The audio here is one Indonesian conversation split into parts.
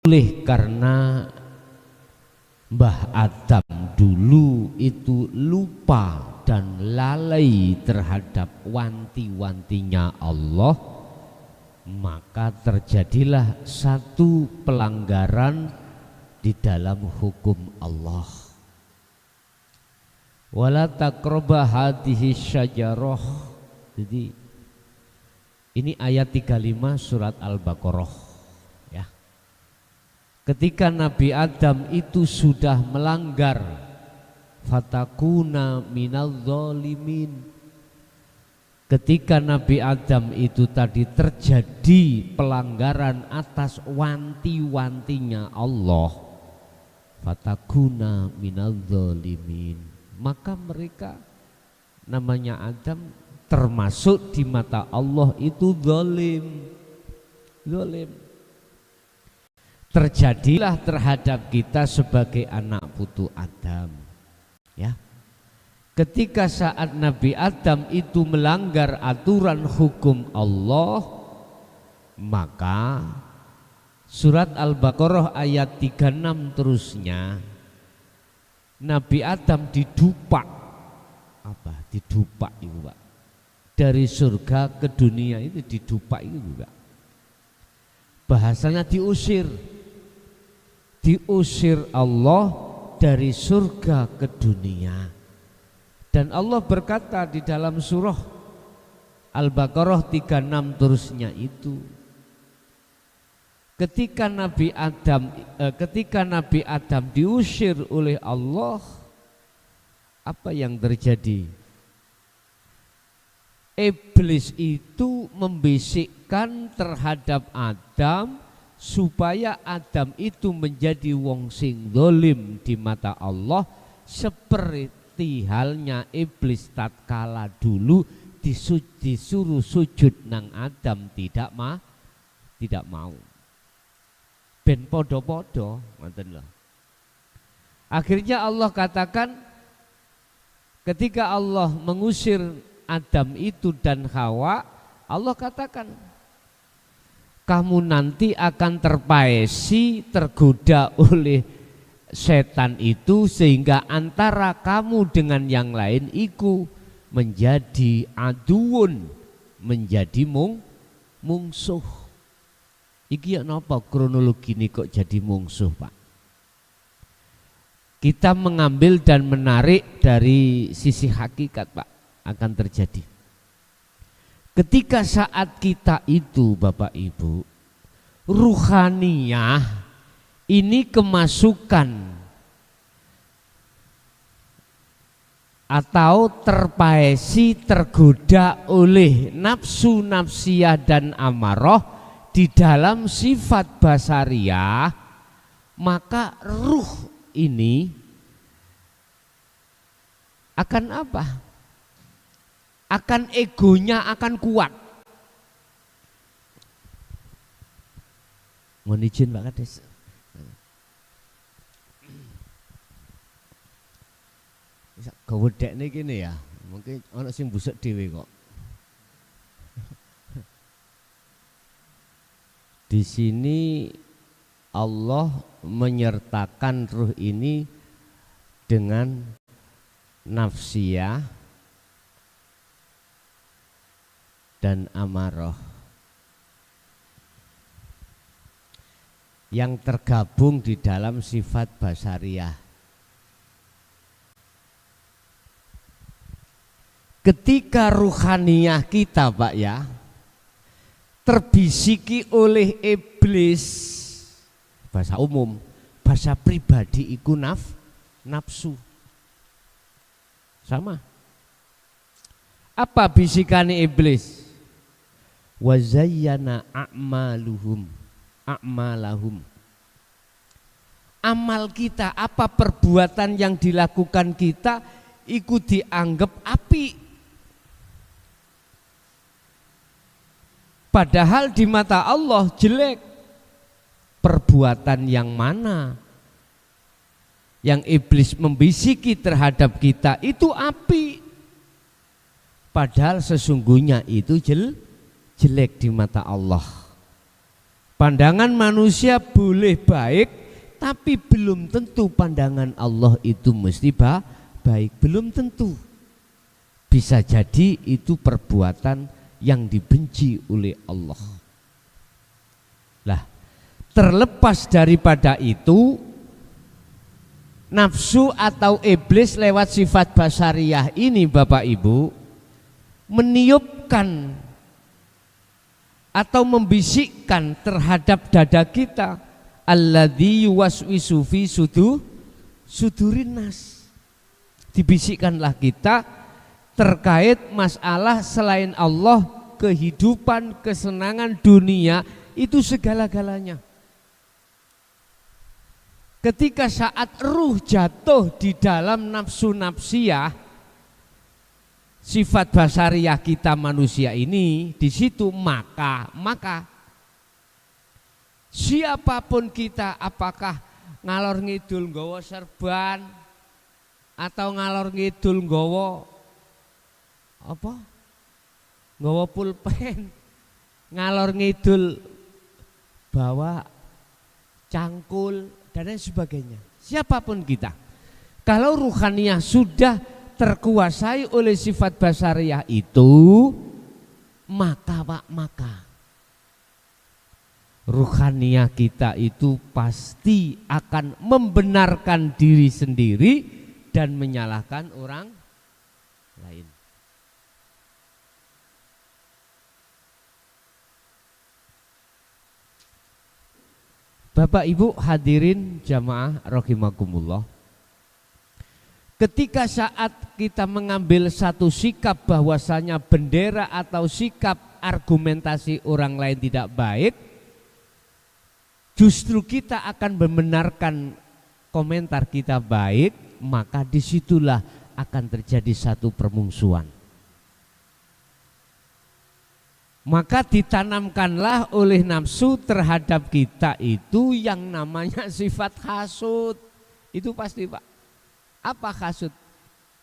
oleh karena Mbah Adam dulu itu lupa dan lalai terhadap wanti-wantinya Allah, maka terjadilah satu pelanggaran di dalam hukum Allah. Wala taqraba hadhihi syajarah. Jadi ini ayat 35 surat Al-Baqarah ya. Ketika Nabi Adam itu sudah melanggar, fatakuna minal zalimin. Ketika Nabi Adam itu tadi terjadi pelanggaran atas wanti-wantinya Allah, fatakuna minal zalimin, maka mereka namanya Adam termasuk di mata Allah itu zalim. Terjadilah terhadap kita sebagai anak putu Adam ya. Ketika saat Nabi Adam itu melanggar aturan hukum Allah, maka surat Al-Baqarah ayat 36 terusnya, Nabi Adam didupak. Apa? Didupak itu Pak. Dari surga ke dunia itu didupak itu Pak. Bahasanya diusir. Diusir Allah dari surga ke dunia. Dan Allah berkata di dalam surah Al-Baqarah 36 terusnya itu, ketika Nabi Adam diusir oleh Allah, apa yang terjadi? Iblis itu membisikkan terhadap Adam supaya Adam itu menjadi wong sing zalim di mata Allah, seperti halnya iblis tatkala dulu disuruh sujud nang Adam tidak mau. Ben podo-podo, ngoten lho. Akhirnya Allah katakan, ketika Allah mengusir Adam itu dan Hawa, Allah katakan, kamu nanti akan terpaesi, tergoda oleh setan itu, sehingga antara kamu dengan yang lain iku menjadi aduun, menjadi mungsuh. Iki ya napa kronologi ini kok jadi mungsuh Pak? Kita mengambil dan menarik dari sisi hakikat Pak, akan terjadi. Ketika saat kita itu Bapak Ibu, ruhaniyah ini kemasukan atau terpaesi, tergoda oleh nafsu nafsiyah dan amarah di dalam sifat basariyah, maka ruh ini akan apa? Akan egonya akan kuat. Mohon izin Pak Kades. Gawedek nih gini ya, mungkin orang sing busuk dewe kok. Di sini Allah menyertakan ruh ini dengan nafsiyah dan amarah yang tergabung di dalam sifat basariyah. Ketika ruhaniyah kita Pak ya terbisiki oleh iblis, bahasa umum, bahasa pribadi iku nafsu. Sama. Apa bisikane iblis? Wa zayyana a'malahum. Amal kita, apa perbuatan yang dilakukan kita iku dianggap apik. Padahal di mata Allah jelek. Perbuatan yang mana yang iblis membisiki terhadap kita itu apik, padahal sesungguhnya itu jelek di mata Allah. Pandangan manusia boleh baik, tapi belum tentu pandangan Allah itu mesti baik, belum tentu. Bisa jadi itu perbuatan yang dibenci oleh Allah. Lah, terlepas daripada itu, nafsu atau iblis lewat sifat basariyah ini Bapak Ibu meniupkan atau membisikkan terhadap dada kita, alladzi yuwaswisu fi sudurin nas. Dibisikkanlah kita terkait masalah selain Allah, kehidupan, kesenangan dunia itu segala-galanya. Ketika saat ruh jatuh di dalam nafsu nafsiyah, sifat basariyah kita manusia ini di situ, maka siapapun kita, apakah ngalor ngidul nggawa serban atau ngalor ngidul nggawa apa? Nggawa pulpen, ngalor ngidul bawa cangkul dan lain sebagainya. Siapapun kita, kalau ruhaniyah sudah terkuasai oleh sifat basariyah itu, maka ruhaniyah kita itu pasti akan membenarkan diri sendiri dan menyalahkan orang lain. Bapak Ibu hadirin jamaah rahimakumullah, ketika saat kita mengambil satu sikap bahwasanya bendera atau sikap argumentasi orang lain tidak baik, justru kita akan membenarkan komentar kita baik, maka disitulah akan terjadi satu permusuhan. Maka ditanamkanlah oleh nafsu terhadap kita itu yang namanya sifat hasud. Itu pasti Pak. Apa hasud?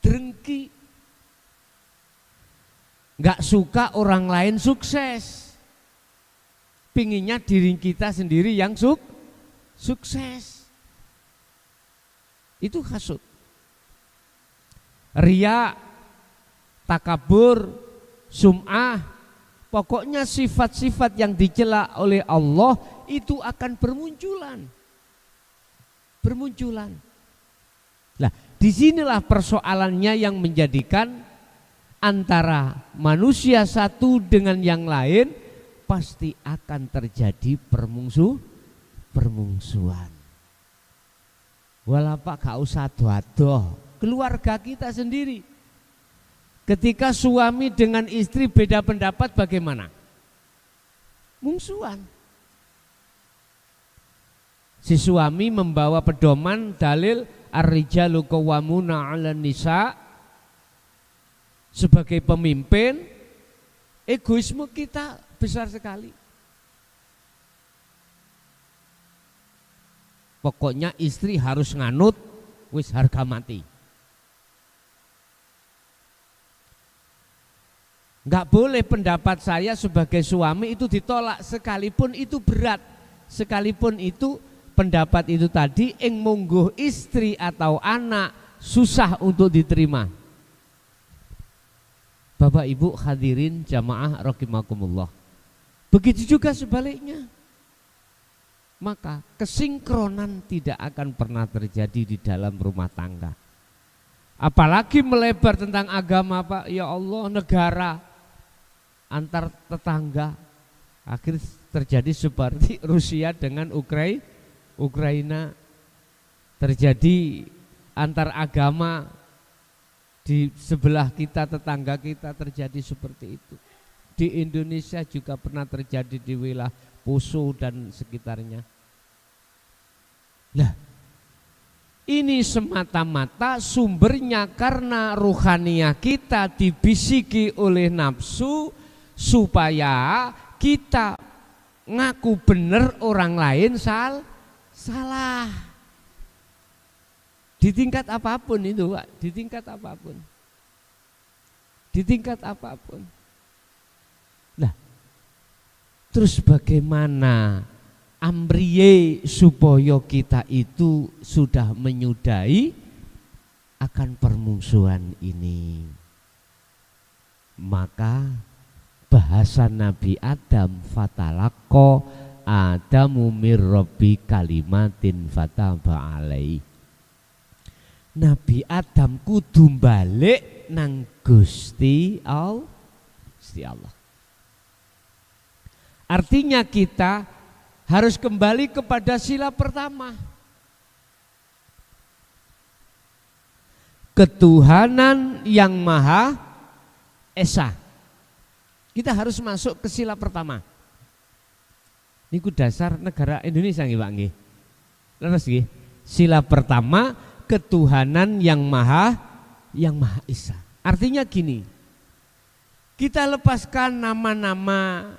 Drengki. Nggak suka orang lain sukses. Pinginnya diri kita sendiri yang sukses. Itu hasud. Riya, takabur, sum'ah, pokoknya sifat-sifat yang dicela oleh Allah itu akan bermunculan. Nah, disinilah persoalannya yang menjadikan antara manusia satu dengan yang lain pasti akan terjadi permusuhan. Walau Pak gak usah doa-doa, keluarga kita sendiri. Ketika suami dengan istri beda pendapat bagaimana? Mungsuhan. Si suami membawa pedoman dalil ar-rijalu qawwamuna 'alan nisa sebagai pemimpin, egoisme kita besar sekali. Pokoknya istri harus nganut, wis harga mati. Enggak boleh pendapat saya sebagai suami itu ditolak sekalipun itu berat, sekalipun itu pendapat itu tadi ing mungguh istri atau anak susah untuk diterima. Bapak Ibu hadirin jamaah rahimakumullah. Begitu juga sebaliknya. Maka kesinkronan tidak akan pernah terjadi di dalam rumah tangga. Apalagi melebar tentang agama Pak, ya Allah, negara, antar tetangga. Akhir terjadi seperti Rusia dengan Ukraina, terjadi antar agama di sebelah kita, tetangga kita terjadi seperti itu. Di Indonesia juga pernah terjadi di wilayah Poso dan sekitarnya. Nah, ini semata-mata sumbernya karena ruhaniyah kita dibisiki oleh nafsu supaya kita ngaku benar, orang lain salah. Di tingkat apapun itu Pak, di tingkat apapun. Di tingkat apapun. Nah, terus bagaimana amriye supaya kita itu sudah menyudahi akan permusuhan ini. Maka bahasa Nabi Adam, fatalaqqa Adamu mir rabbi kalimatin fataba alaihi. Nabi Adam kudu balik nang Gusti Allah. Artinya kita harus kembali kepada sila pertama. Ketuhanan yang Maha Esa. Kita harus masuk ke sila pertama. Niku dasar negara Indonesia nggih Pak nggih. Terus nggih. Sila pertama ketuhanan yang Maha Esa. Artinya gini. Kita lepaskan nama-nama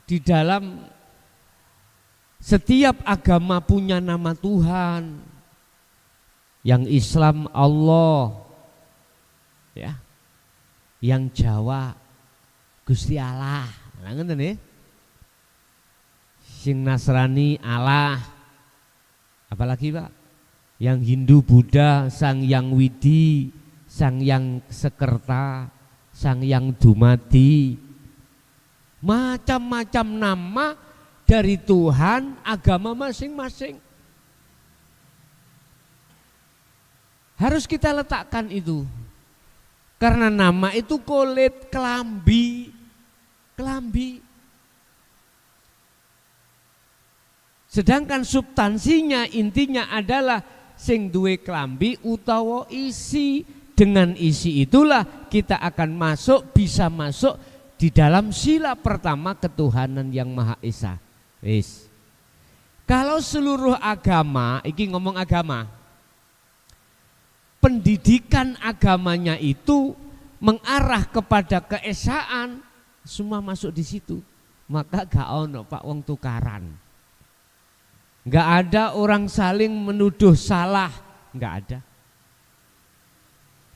di dalam setiap agama punya nama Tuhan. Yang Islam Allah. Ya. Yang Jawa Gusti Allah. Lah ngoten nggih. Sing Nasrani Allah, apalagi Pak, yang Hindu Buddha Sang Yang Widi, Sang Yang Sekerta, Sang Yang Dumadi, macam-macam nama dari Tuhan agama masing-masing. Harus kita letakkan itu, karena nama itu kulit, kelambi. Sedangkan substansinya intinya adalah sing duwe klambi utawa isi. Dengan isi itulah kita akan bisa masuk di dalam sila pertama ketuhanan yang Maha Esa. Wis. Kalau seluruh agama, iki ngomong agama, pendidikan agamanya itu mengarah kepada keesaan, semua masuk di situ. Maka gak ono Pak wong tukaran. Enggak ada orang saling menuduh salah, enggak ada.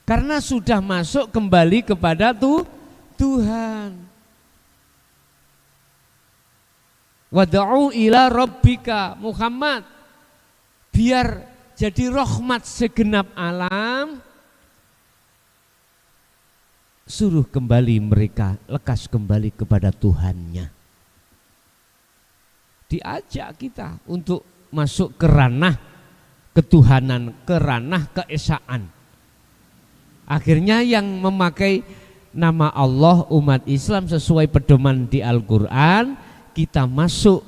Karena sudah masuk kembali kepada Tuhan. Wad'u ila rabbika Muhammad, biar jadi rahmat segenap alam. Suruh kembali mereka, lekas kembali kepada Tuhannya. Diajak kita untuk masuk ke ranah ketuhanan, ke ranah keesaan. Akhirnya yang memakai nama Allah umat Islam sesuai pedoman di Al-Quran, kita masuk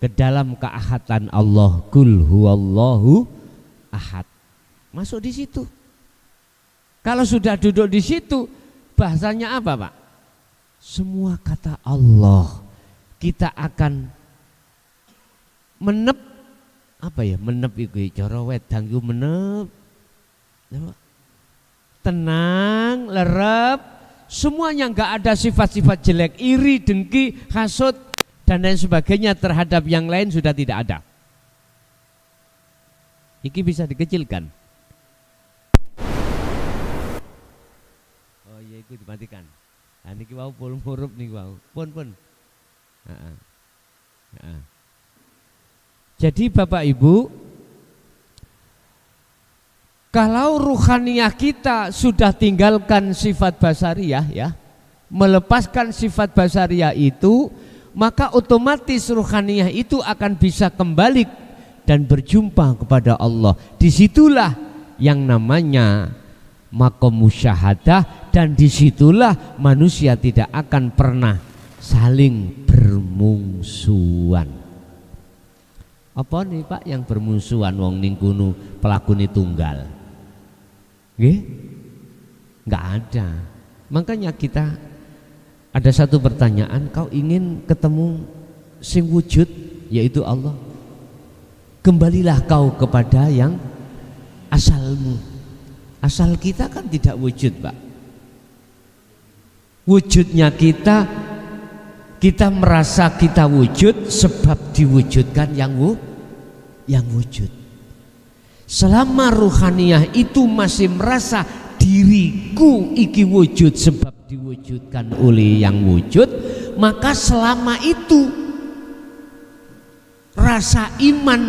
ke dalam keahatan Allah. Qul huwallahu ahad. Masuk di situ. Kalau sudah duduk di situ, bahasanya apa Pak? Semua kata Allah kita akan menep, apa ya, menep itu cara wedang itu menep, tenang, lerep, semuanya nggak ada sifat-sifat jelek, iri, dengki, hasut dan lain sebagainya terhadap yang lain sudah tidak ada. Iki bisa dikecilkan. Oh iya, itu dimatikan. Nah, niki wau pun huruf nih wau, pun. Jadi Bapak Ibu, kalau ruhaniyah kita sudah tinggalkan sifat basariyah ya, melepaskan sifat basariyah itu, maka otomatis ruhaniyah itu akan bisa kembali dan berjumpa kepada Allah. Disitulah yang namanya maqam musyahadah, dan disitulah manusia tidak akan pernah saling bermungsuhan. Apa nih Pak yang bermusuhan wong ning kono pelakune tunggal? Nggih? Enggak ada. Makanya kita ada satu pertanyaan, kau ingin ketemu sing wujud yaitu Allah. Kembalilah kau kepada yang asalmu. Asal kita kan tidak wujud Pak. Wujudnya kita merasa kita wujud sebab diwujudkan yang wujud. Selama ruhaniyah itu masih merasa diriku iki wujud sebab diwujudkan oleh yang wujud, maka selama itu rasa iman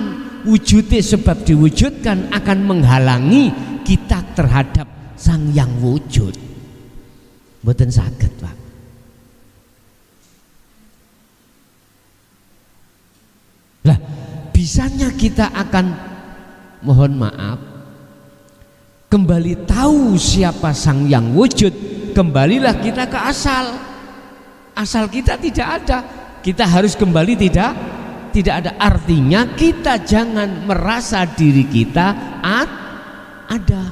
wujudnya sebab diwujudkan akan menghalangi kita terhadap sang yang wujud. Mboten saged, Pak. Lah, bisanya kita akan mohon maaf kembali tahu siapa sang yang wujud, kembalilah kita ke asal. Asal kita tidak ada, kita harus kembali tidak ada. Artinya kita jangan merasa diri kita ada.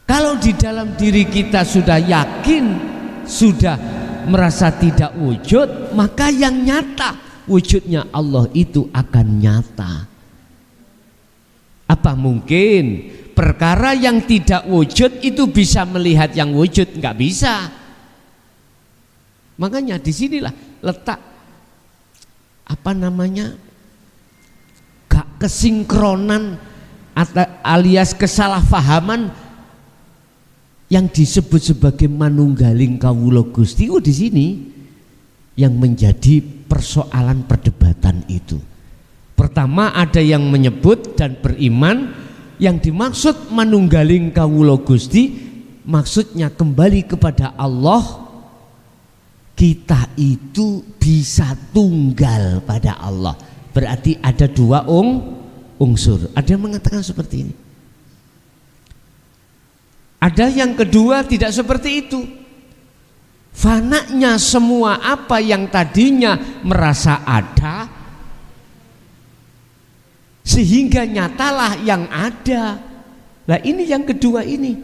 Kalau di dalam diri kita sudah yakin, sudah merasa tidak wujud, maka yang nyata wujudnya Allah itu akan nyata. Apa mungkin perkara yang tidak wujud itu bisa melihat yang wujud? Enggak bisa. Makanya disinilah letak kesinkronan alias kesalahpahaman yang disebut sebagai manunggaling kawula Gusti di sini yang menjadi persoalan perdebatan itu. Pertama, ada yang menyebut dan beriman yang dimaksud manunggaling kawula Gusti maksudnya kembali kepada Allah. Kita itu bisa tunggal pada Allah, berarti ada dua unsur. Ada yang mengatakan seperti ini. Ada yang kedua tidak seperti itu. Fananya semua apa yang tadinya merasa ada, sehingga nyatalah yang ada. Nah, ini yang kedua ini.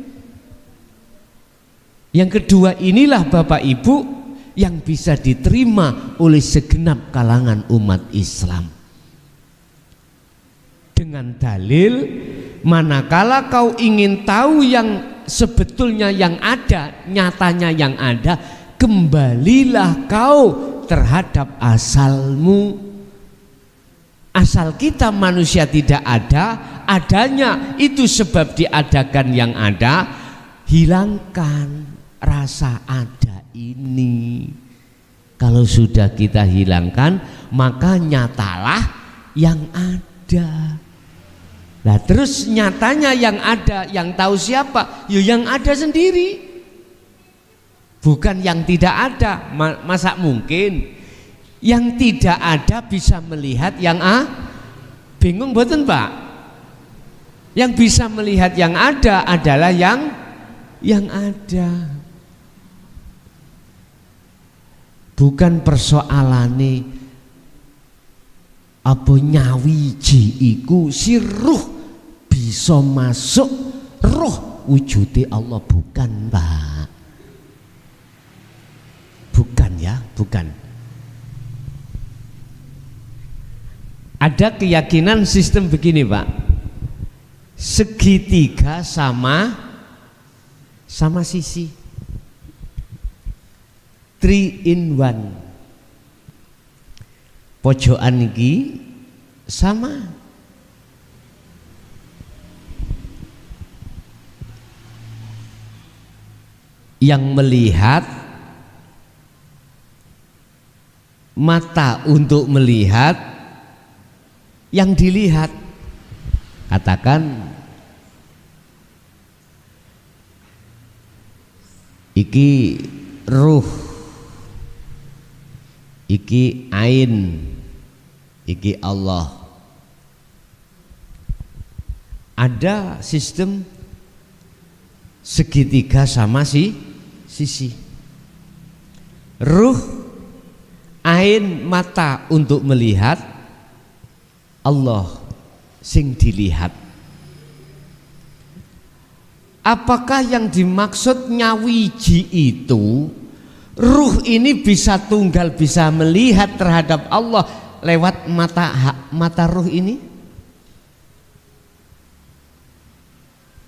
Yang kedua inilah Bapak Ibu yang bisa diterima oleh segenap kalangan umat Islam. Dengan dalil, manakala kau ingin tahu yang sebetulnya yang ada, nyatanya yang ada, kembalilah kau terhadap asalmu. Asal kita manusia tidak ada, adanya itu sebab diadakan yang ada. Hilangkan rasa ada ini. Kalau sudah kita hilangkan, maka nyatalah yang ada. Nah, terus nyatanya yang ada, yang tahu siapa? Ya yang ada sendiri, bukan yang tidak ada. Masa mungkin yang tidak ada bisa melihat yang bingung boten, Pak? Yang bisa melihat yang ada adalah yang ada. Bukan persoalane apa nyawiji iku si ruh bisa masuk roh wujudnya Allah, bukan, Pak. Bukan ya, bukan. Ada keyakinan sistem begini, Pak. Segitiga sama sisi. 3 in 1. Pojokan iki sama. Yang melihat, mata untuk melihat, yang dilihat. Katakan iki ruh, iki ain, iki Allah. Ada sistem segitiga sama sisi. Ruh, ain, mata untuk melihat, Allah sing dilihat. Apakah yang dimaksud nyawiji itu ruh ini bisa tunggal, bisa melihat terhadap Allah lewat mata ruh ini?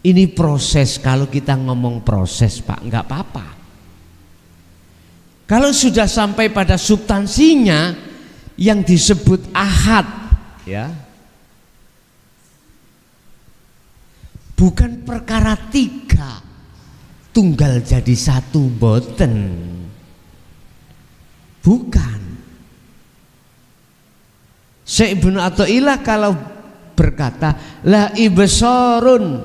Ini proses. Kalau kita ngomong proses, Pak, enggak apa-apa. Kalau sudah sampai pada substansinya yang disebut ahad, ya, bukan perkara 3 tunggal jadi 1, boten. Bukan. Syekh Ibnu Athaillah kalau berkata la ibsarun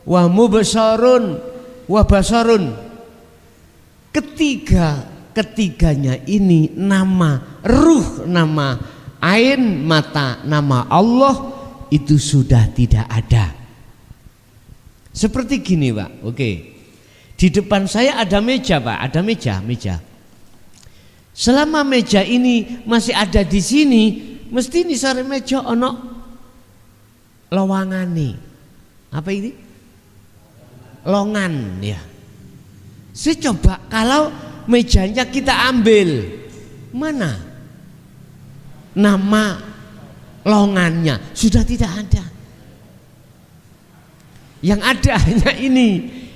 wa mubsarun wa basarun, ketiganya ini nama ruh, nama ain, mata, nama Allah itu sudah tidak ada. Seperti gini Pak, oke. Di depan saya ada meja Pak, ada meja. Selama meja ini masih ada di sini, mesti ini sore meja ono lowangane. Apa ini? Longan ya. Saya coba kalau mejanya kita ambil, mana nama longannya? Sudah tidak ada. Yang ada hanya ini.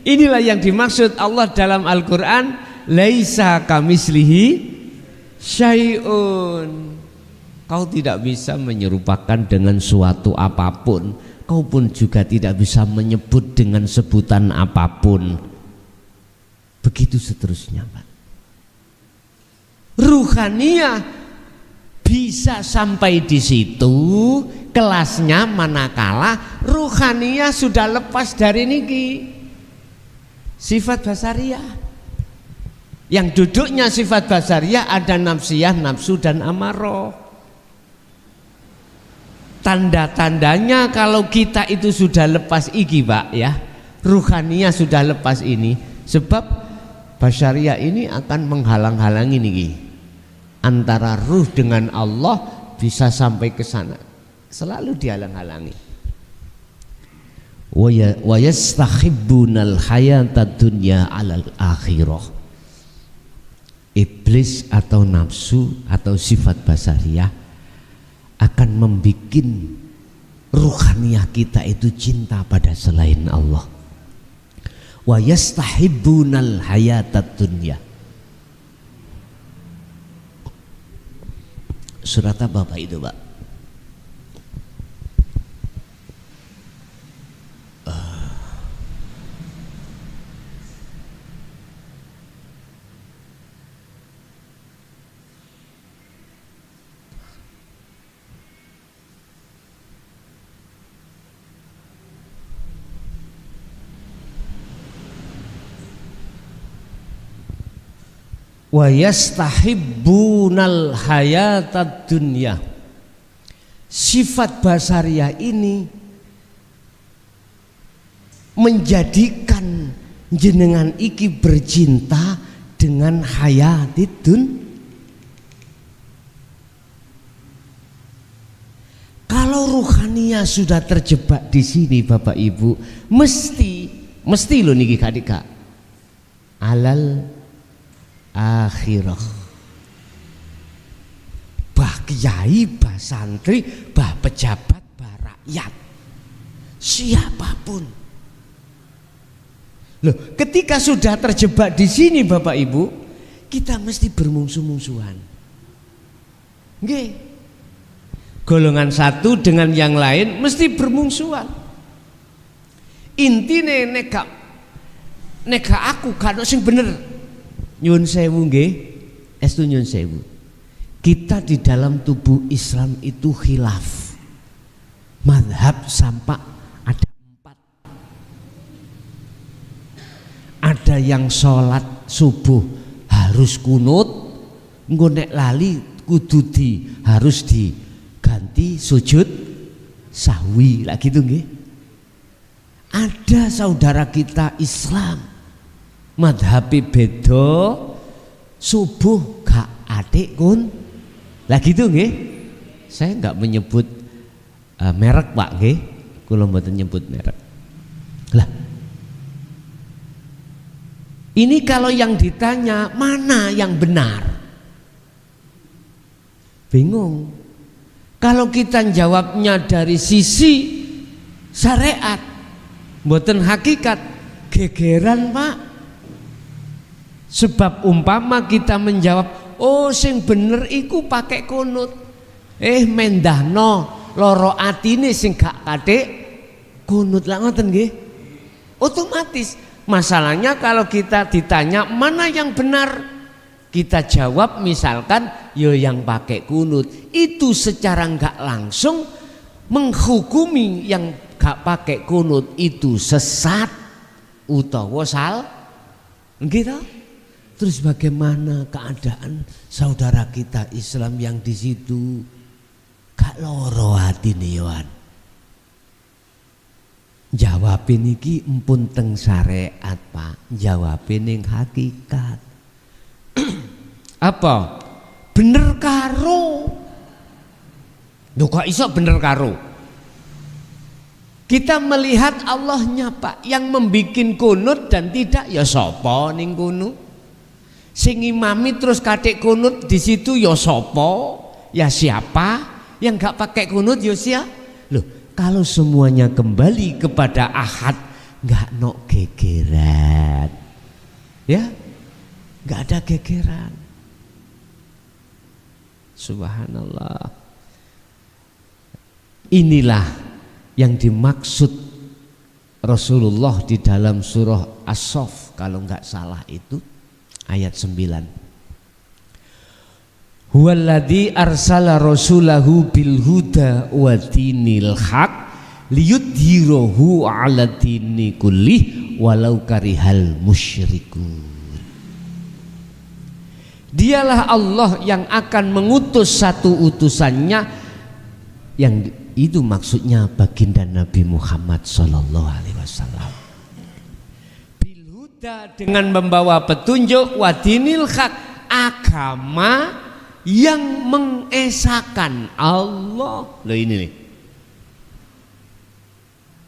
Inilah yang dimaksud Allah dalam Al-Quran, laisa kamislihi syai'un. Kau tidak bisa menyerupakan dengan suatu apapun. Kau pun juga tidak bisa menyebut dengan sebutan apapun. Begitu seterusnya Pak. Ruhaniyah bisa sampai di situ kelasnya manakala ruhaniyah sudah lepas dari niki sifat basariyah. Yang duduknya sifat basariyah ada nafsiyah, nafsu dan amarah. Tanda-tandanya kalau kita itu sudah lepas iki Pak ya, ruhaniyah sudah lepas ini, sebab basariyah ini akan menghalang-halangi niki antara ruh dengan Allah bisa sampai ke sana, selalu dihalang-halangi. Wa yastahibbunal hayatad dunya 'alal akhirah. Iblis atau nafsu atau sifat basariyah akan membuat ruhaniyah kita itu cinta pada selain Allah. Wa yastahibbunal hayatad dunya. Surat apa Pak itu Pak? Wa yastahibbunal hayatad dunya. Sifat basariyah ini menjadikan jenengan iki bercinta dengan hayatid dunya. Kalau ruhaniyah sudah terjebak di sini Bapak Ibu, mesti lo niki kadika alal akhirah. Bah kiai, bah santri, bah pejabat, bah rakyat, siapapun. Loh, ketika sudah terjebak di sini Bapak Ibu, kita mesti bermusuh-musuhan. Nggih. Golongan satu dengan yang lain mesti bermusuhan. Intine neka aku kan sing bener. Nyun sewu nggih, estu nyun sewu. Kita di dalam tubuh Islam itu khilaf. Madhab sampai ada 4. Ada yang sholat subuh harus kunut, engko nek lali kudu harus diganti sujud sahwi lah gitu nggih. Ada saudara kita Islam madhabi beda, subuh gak atik kun lah gitu nggih. Saya nggak menyebut merek Pak nggih, kula mboten nyebut merek. Lah ini kalau yang ditanya mana yang benar, bingung. Kalau kita jawabnya dari sisi syariat mboten hakikat, gegeran Pak. Sebab umpama kita menjawab, oh sing bener iku pakai kunut, mendahno loro atine sing gak kathik kunut lah ngoten nggih. Otomatis masalahnya kalau kita ditanya mana yang benar, kita jawab misalkan yo yang pakai kunut, itu secara nggak langsung menghukumi yang gak pakai kunut itu sesat utawa gitu. Terus bagaimana keadaan saudara kita Islam yang di situ? Gak loro hatine yoan. Jawabin iki empun teng syariat, Pak. Jawabin ning hakikat. Apa? Bener karo. Loh kok iso bener karo? Kita melihat Allahnya, Pak, yang membikin kunut dan tidak ya sapa ning kunut. Sing imami terus katik kunut di situ ya sapa? Ya siapa? Yang gak pakai kunut ya siapa? Loh, kalau semuanya kembali kepada Ahad, gak nok gegeran. Ya? Gak ada gegeran. Subhanallah. Inilah yang dimaksud Rasulullah di dalam surah As-Saff, kalau nggak salah itu ayat 9. Huwallazi arsala rasulahu bil huda wa dinil haq liyudhhirahu 'ala dini kullih walau karihal musyrikun. Dialah Allah yang akan mengutus satu utusannya, yang itu maksudnya baginda Nabi Muhammad sallallahu alaihi wasallam. Bil huda, dengan membawa petunjuk, wa dinil haq, agama yang mengesahkan Allah. Loh ini nih.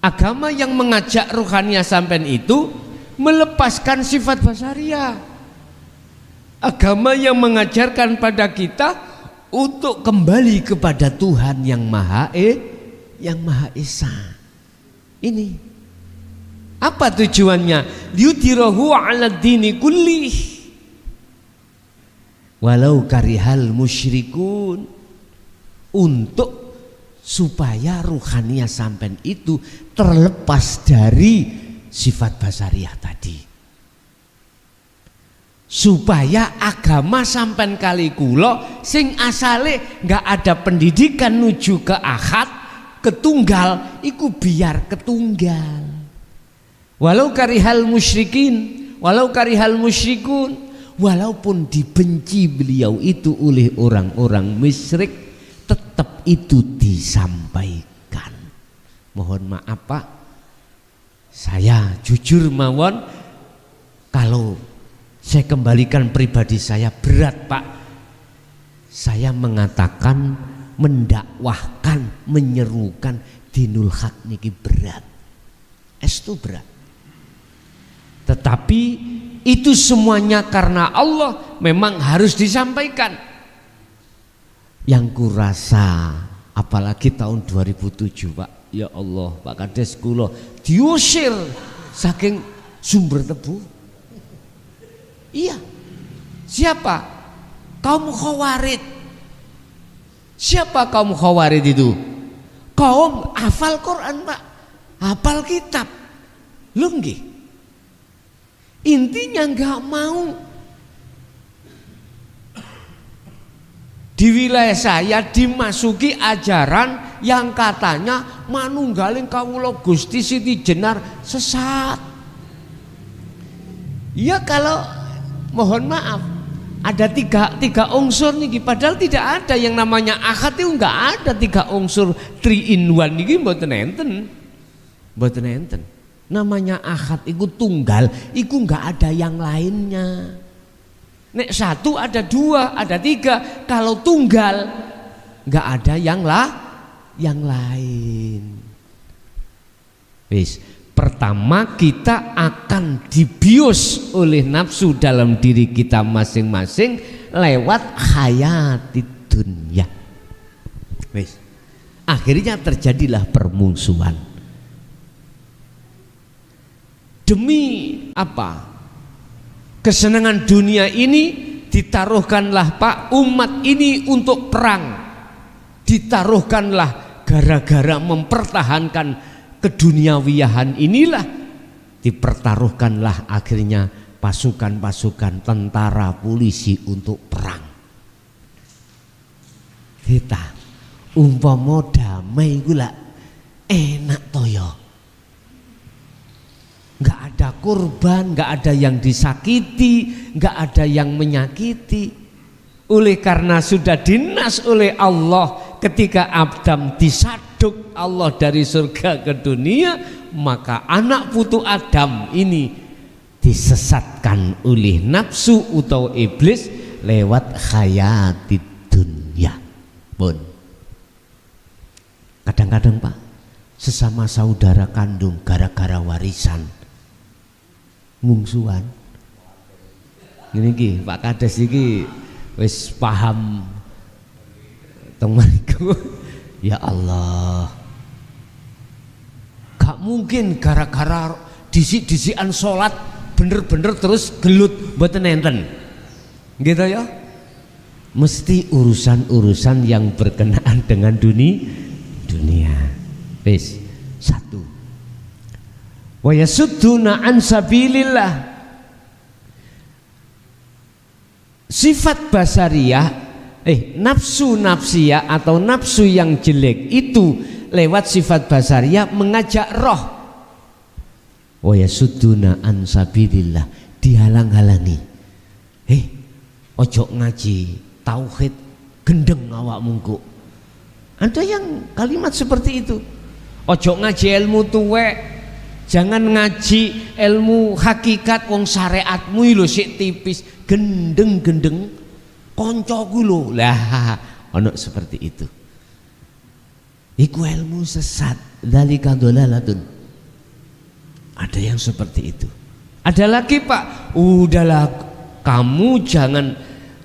Agama yang mengajak ruhaniah sampean itu melepaskan sifat basariah. Agama yang mengajarkan pada kita untuk kembali kepada Tuhan yang Maha Esa. Ini apa tujuannya? Liyudhhirahu 'ala dini kullih walau karihal musyrikun, untuk supaya ruhaniah sampean itu terlepas dari sifat basariah tadi, supaya agama sampean kali kula sing asale nggak ada pendidikan nuju ke ahad, ke tunggal, iku biar ketunggal. Walau karihal musyrikun, walaupun dibenci beliau itu oleh orang-orang musyrik, tetap itu disampaikan. Mohon maaf Pak, saya jujur mawon, kalau saya kembalikan pribadi saya berat Pak. Saya mengatakan, mendakwahkan, menyerukan dinul haq niki berat. Estu berat. Tetapi itu semuanya karena Allah memang harus disampaikan. Yang kurasa apalagi tahun 2007 Pak, ya Allah Pak Kades kula diusir saking sumber tebu. Iya. Siapa? Kaum Khawarij. Siapa kaum Khawarij itu? Kaum hafal Quran Pak, hafal kitab. Lu nggih. Intinya nggak mau di wilayah saya dimasuki ajaran yang katanya manunggaling kawula Gusti Siti Jenar sesat. Ya kalau mohon maaf, ada tiga unsur nih, padahal tidak ada yang namanya ahad itu, nggak ada 3 unsur 3 in 1 nih, mboten enten. Namanya ahad itu tunggal, itu nggak ada yang lainnya. Nek 1 ada 2 ada 3, kalau tunggal nggak ada yang lain. Wis. Pertama, kita akan dibius oleh nafsu dalam diri kita masing-masing lewat hayati dunia. Wis. Akhirnya terjadilah permusuhan. Demi apa? Kesenangan dunia ini ditaruhkanlah Pak umat ini untuk perang. Ditaruhkanlah gara-gara mempertahankan keduniawiyahan inilah, dipertaruhkanlah akhirnya pasukan-pasukan tentara polisi untuk perang. Kita umpama damai iku lak enak toyo. Enggak ada korban, enggak ada yang disakiti, enggak ada yang menyakiti. Oleh karena sudah dinas oleh Allah ketika Adam disaduk Allah dari surga ke dunia, maka anak putu Adam ini disesatkan oleh nafsu atau iblis lewat hayati dunia. Pun kadang-kadang Pak, sesama saudara kandung gara-gara warisan mungsuhan. Ngene iki Pak Kades iki wis paham temanku. Ya Allah, gak mungkin gara-gara disik-disikan sholat bener-bener terus gelut mboten enten gitu ya. Mesti urusan-urusan yang berkenaan dengan dunia. Wis satu, wa yasudduna an sabilillah. Sifat basariyah, nafsu nafsiyah atau nafsu yang jelek itu lewat sifat basariyah mengajak roh. Wa yasudduna an sabilillah, dihalang-halangi. Ojo ngaji tauhid gendeng awakmu kok. Ada yang kalimat seperti itu. Ojo ngaji ilmu tuwek, jangan ngaji ilmu hakikat wong syariatmu lho sik tipis, gendeng-gendeng koncoku lho. Lah ono seperti itu. Iku ilmu sesat, dzalika dhalalatun. Ada yang seperti itu. Ada lagi Pak, udahlah kamu jangan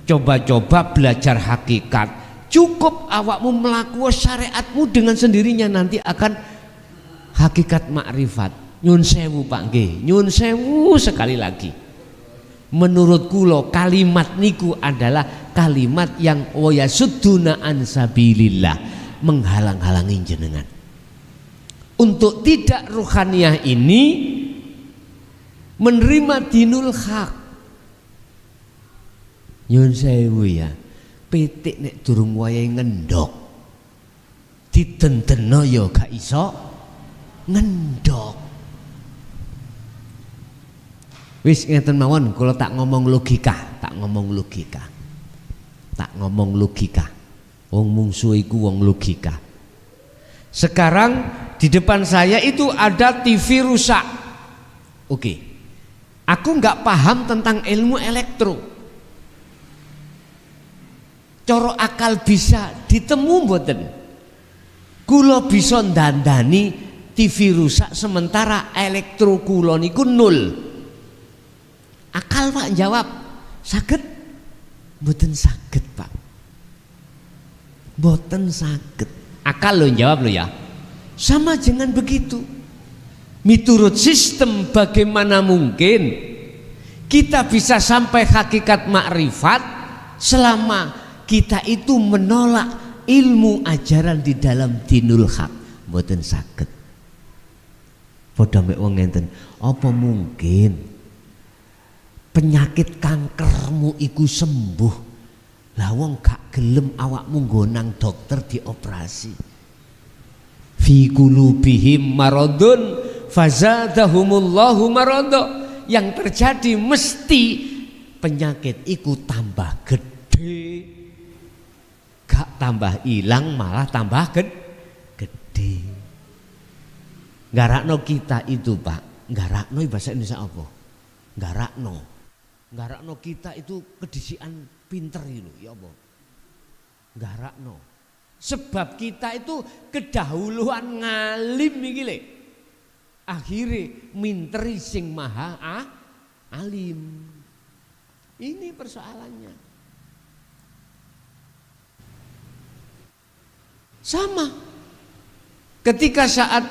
coba-coba belajar hakikat. Cukup awakmu melakukan syariatmu dengan sendirinya nanti akan hakikat makrifat. Nyun sewu Pak nggih, nyun sewu sekali lagi. Menurut kula kalimat niku adalah kalimat yang wayasudduna an sabilillah, menghalang-halangi jenengan. Untuk tidak ruhaniyah ini menerima dinul haq. Nyun sewu ya, pitik nek durung wayahe ngendok ditendeno ya gak iso ngendok. Wis ngeten mawon, kula tak ngomong logika. Wong mungsuh iku wong logika. Sekarang di depan saya itu ada TV rusak. Oke. Aku nggak paham tentang ilmu elektro. Coro akal bisa ditemu mboten. Kula bisa ndandani TV rusak sementara elektro kula niku nol. Akal Pak jawab, saged? Mboten saged Pak. Mboten saged. Akal lo jawab lo ya. Sama jangan begitu. Miturut sistem bagaimana mungkin kita bisa sampai hakikat makrifat selama kita itu menolak ilmu ajaran di dalam dinul haq. Mboten saged. Padha mek wong ngenten, apa mungkin penyakit kankermu iku sembuh? Lah wong gak gelem awakmu nggo nang dokter dioperasi. Fi qulubihim maradun fazadahumullahu marada. Yang terjadi mesti penyakit iku tambah gede. Gak tambah hilang malah tambah gede. Garakno kita itu Pak, garakno bahasa Indonesia apa? Garakno kita itu kedisian pinter itu ya apa? Garakno. Sebab kita itu kedahuluan ngalim iki lho. Akhire minteri sing maha alim. Ini persoalannya. Sama ketika saat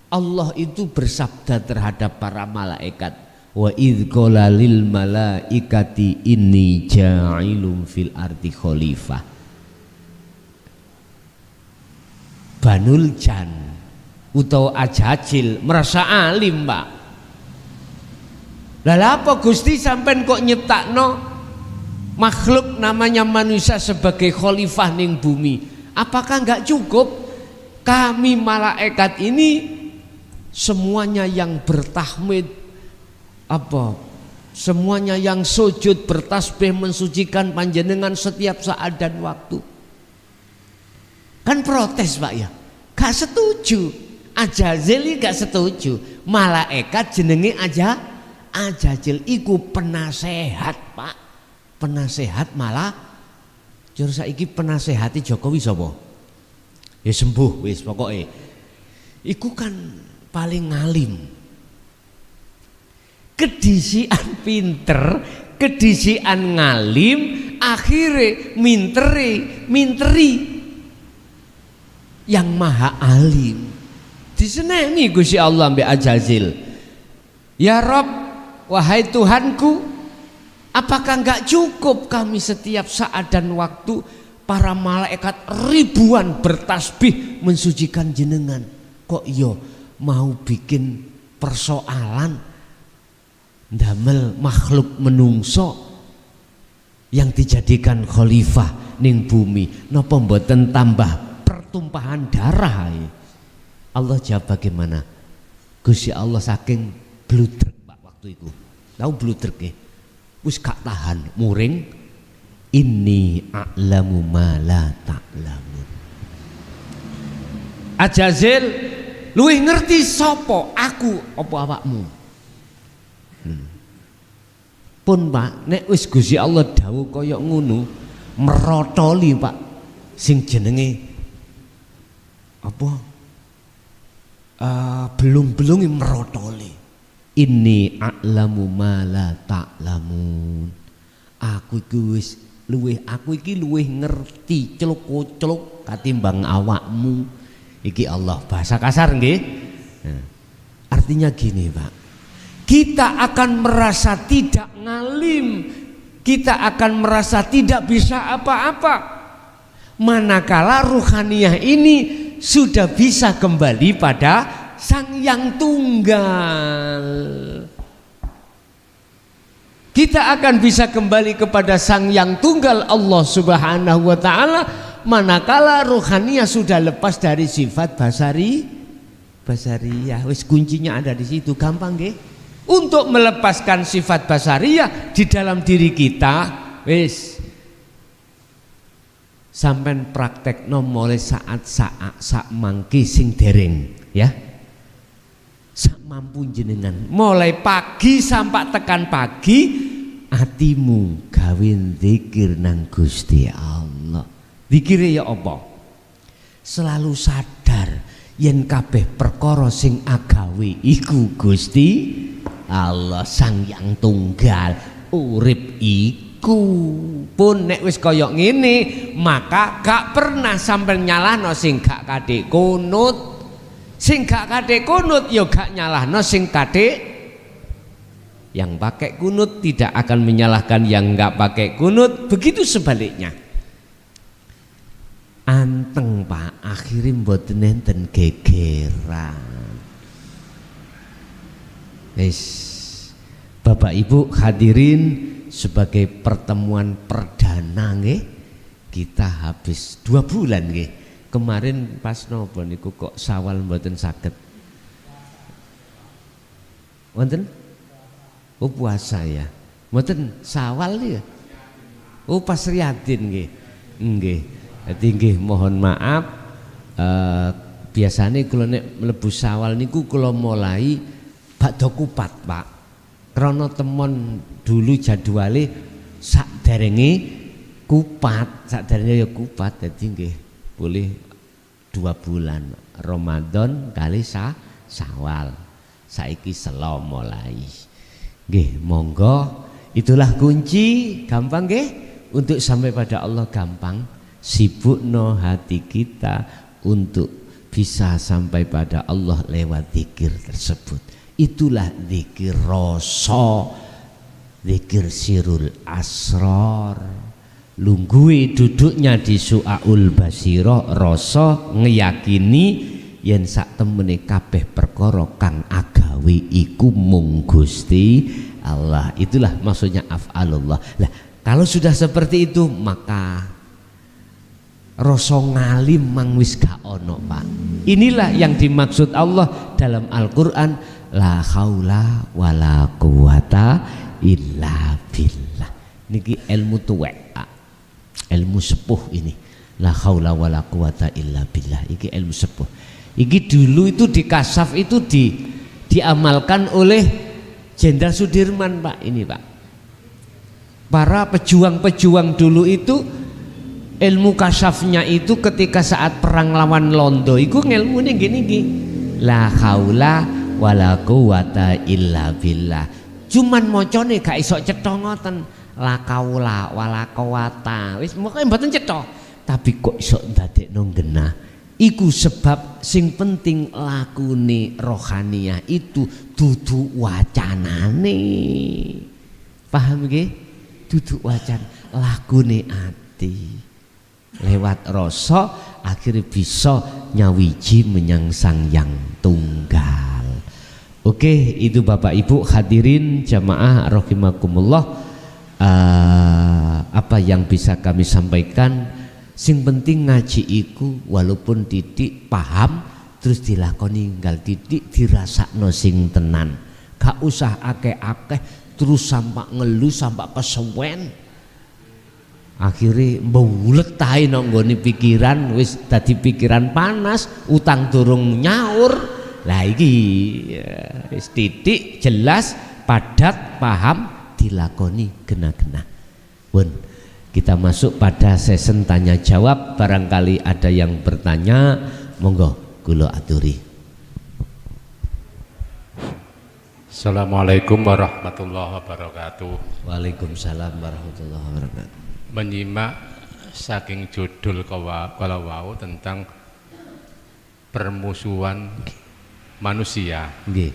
Allah itu bersabda terhadap para malaikat, wa idh qala lil malaikati inni ja'ilun fil ardi khalifah. Banul Jan utawa Ajajil merasa alim Pak. Lah apa Gusti sampean kok nyiptakno makhluk namanya manusia sebagai khalifah ning bumi? Apakah enggak cukup kami malaikat ini semuanya yang bertahmid semuanya yang sujud bertasbih mensucikan panjenengan setiap saat dan waktu? Kan protes Pak ya, gak setuju. Ajazil gak setuju. Malaikat jenenge Ajazil iku penasehat Pak, penasehat malah jur saiki penasehati Jokowi sapa? Ya sembuh wis pokoke. Iku kan paling ngalim. Kedisian pinter, kedisian ngalim, akhire minteri yang maha alim. Diseneni Gusti Allah mbek Ajazil. Ya Rob, wahai Tuhanku, apakah enggak cukup kami setiap saat dan waktu para malaikat ribuan bertasbih mensucikan jenengan? Kok yo mau bikin persoalan ndamel makhluk menungso yang dijadikan khalifah ning bumi, napa mboten tambah pertumpahan darah? Allah jawab bagaimana? Gusti Allah saking bludrek Pak waktu itu. Tahu bludrek ya? Wis gak tahan muring, inni a'lamu ma la ta'lamun. Ajazil luwih ngerti sapa aku apa awakmu. Pun Pak, nek wis Gusti Allah dawuh kaya ngono, merotoli Pak sing jenenge apa? Belum-belum merotoli. Inni a'lamu ma la ta'lamun. Aku iki luwih ngerti celuk-celuk katimbang awakmu. Iki Allah bahasa kasar nggih. Nah, artinya gini Pak, kita akan merasa tidak ngalim, kita akan merasa tidak bisa apa-apa, manakala ruhaniyah ini sudah bisa kembali pada Sang Yang Tunggal. Kita akan bisa kembali kepada Sang Yang Tunggal Allah Subhanahu wa taala manakala ruhaniyah sudah lepas dari sifat basariyah. Wis kuncinya ada di situ, gampang nggih. Untuk melepaskan sifat basariyah di dalam diri kita, wis sampean praktekno mulai saat mangke sing dereng ya. Sak mampu jenengan, mulai pagi sampai tekan pagi atimu gawe zikir nang Gusti Allah. Zikire ya apa? Selalu sadar yen kabeh perkara sing agawe iku Gusti Allah Sang Yang Tunggal. Urip iku pun nek wis kaya ngene, maka gak pernah sampai nyalahno sing gak kadek kunut. Sing gak kadek kunut ya gak nyalahno sing kadek. Yang pakai kunut tidak akan menyalahkan yang gak pakai kunut, begitu sebaliknya. Anteng Pak, akhirnya mboten enten gegeran. Wis, Bapak Ibu hadirin, sebagai pertemuan perdana nggih, kita habis 2 bulan nggih. Kemarin pas nopo niku kok Sawal mboten saged. Wonten? Oh puasa ya. Mboten Sawal ya. Oh pas Riyadin nggih. Nggih. Dadi nggih mohon maaf, biasane kula nek mlebu Sawal niku kula mulai bakda kupat, Pak. Krana temon dulu jadwale sakderenge kupat, sakderenge ya kupat, dadi nggih boleh 2 bulan Ramadan kali Sawal. Saiki selo mulai. Nggih, monggo itulah kunci, gampang nggih untuk sampai pada Allah, gampang. Sibukno hati kita untuk bisa sampai pada Allah lewat zikir tersebut. Itulah zikir rasa, zikir sirul asrar. Lungguhe duduknya di su'aul basiro, rasa ngeyakini yen sak temene kabeh perkara kang agawe iku mung Gusti Allah. Itulah maksudnya af'alullah. Lah, kalau sudah seperti itu maka rasa ngalim mang wis gak ono, Pak. Inilah yang dimaksud Allah dalam Al-Qur'an, la haula wala quwata illa billah. Niki ilmu tuwek, ilmu sepuh ini. La haula wala quwata illa billah. Iki ilmu sepuh. Iki dulu itu di Kasaf itu diamalkan oleh Jenderal Sudirman, Pak. Ini, Pak. Para pejuang-pejuang dulu itu ilmu kasafnya itu ketika saat perang lawan Londo itu ilmunya gini, la haula wala quwata illa billah. Cuman mocone gak iso cetha ngoten, la kaula wala quwata. Wis mokok mboten cetha, tapi kok iso ndadekno genah. Iku sebab sing penting lakune rohaniah itu dudu wacanane. Paham nggih? Dudu wacan, lakune ati. Lewat rasa akhirnya bisa nyawiji menyang Sang Yang Tunggal. Oke, itu Bapak Ibu hadirin jamaah rahimakumullah, apa yang bisa kami sampaikan. Sing penting ngaji iku walaupun titik paham terus dilakoni nggal titik dirasakno sing tenan. Gak usah akeh-akeh terus sampai ngeluh sampai kesuwen. Akhirnya mbulet tae nang nggone pikiran, wis dadi pikiran panas, utang durung nyaur. Lah iki wis titik jelas padat paham dilakoni genah-genah. Pun kita masuk pada sesi tanya jawab. Barangkali ada yang bertanya, monggo kula aturi. Assalamualaikum warahmatullahi wabarakatuh. Waalaikumsalam warahmatullahi wabarakatuh. Menyimak saking judul kalau wau tentang permusuhan manusia. Nggih.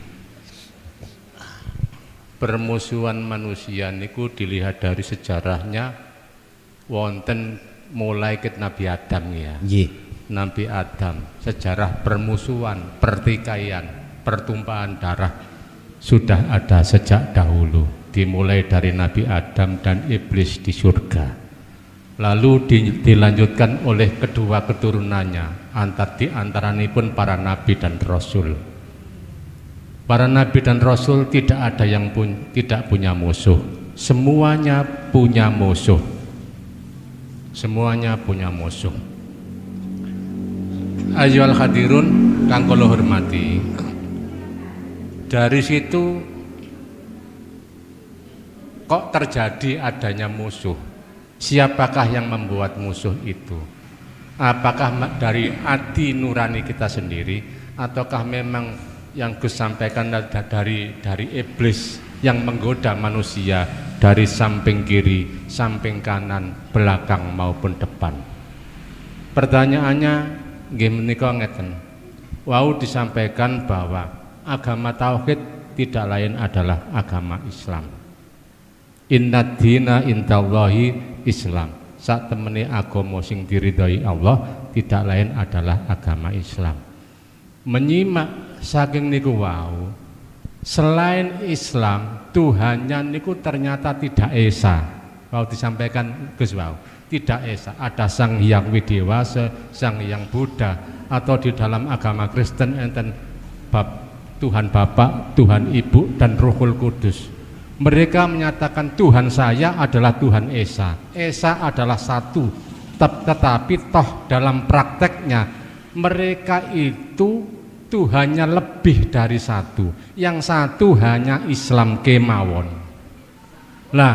Permusuhan manusia niku dilihat dari sejarahnya wonten mulai ke Nabi Adam ya. Nggih. Nabi Adam, sejarah permusuhan, pertikaian, pertumpahan darah sudah ada sejak dahulu, dimulai dari Nabi Adam dan iblis di surga. Lalu dilanjutkan oleh kedua keturunannya, di antaranipun para nabi dan rasul. Para nabi dan rasul tidak ada yang tidak punya musuh. Semuanya punya musuh. Semuanya punya musuh. Ayyuhal hadirun kang kula hormati. Dari situ kok terjadi adanya musuh? Siapakah yang membuat musuh itu? Apakah dari hati nurani kita sendiri, ataukah memang yang Gus sampaikan dari iblis yang menggoda manusia dari samping kiri, samping kanan, belakang maupun depan? Pertanyaannya nggih menika ngeten. Wau disampaikan bahwa agama tauhid tidak lain adalah agama Islam. Inna dina indallahi Islam. Sak temene agama sing diridhoi Allah tidak lain adalah agama Islam. Menyimak saking niku wau, selain Islam Tuhannya niku ternyata tidak esa. Wau disampaikan Gus wau, tidak esa. Ada Sang Hyang Widewasa, Sang Hyang Buddha, atau di dalam agama Kristen enten Tuhan Bapa, Tuhan Ibu dan Ruhul Kudus. Mereka menyatakan Tuhan saya adalah Tuhan Esa. Esa adalah satu, tetapi toh dalam prakteknya mereka itu Tuhannya lebih dari satu. Yang satu hanya Islam kemawon. Nah,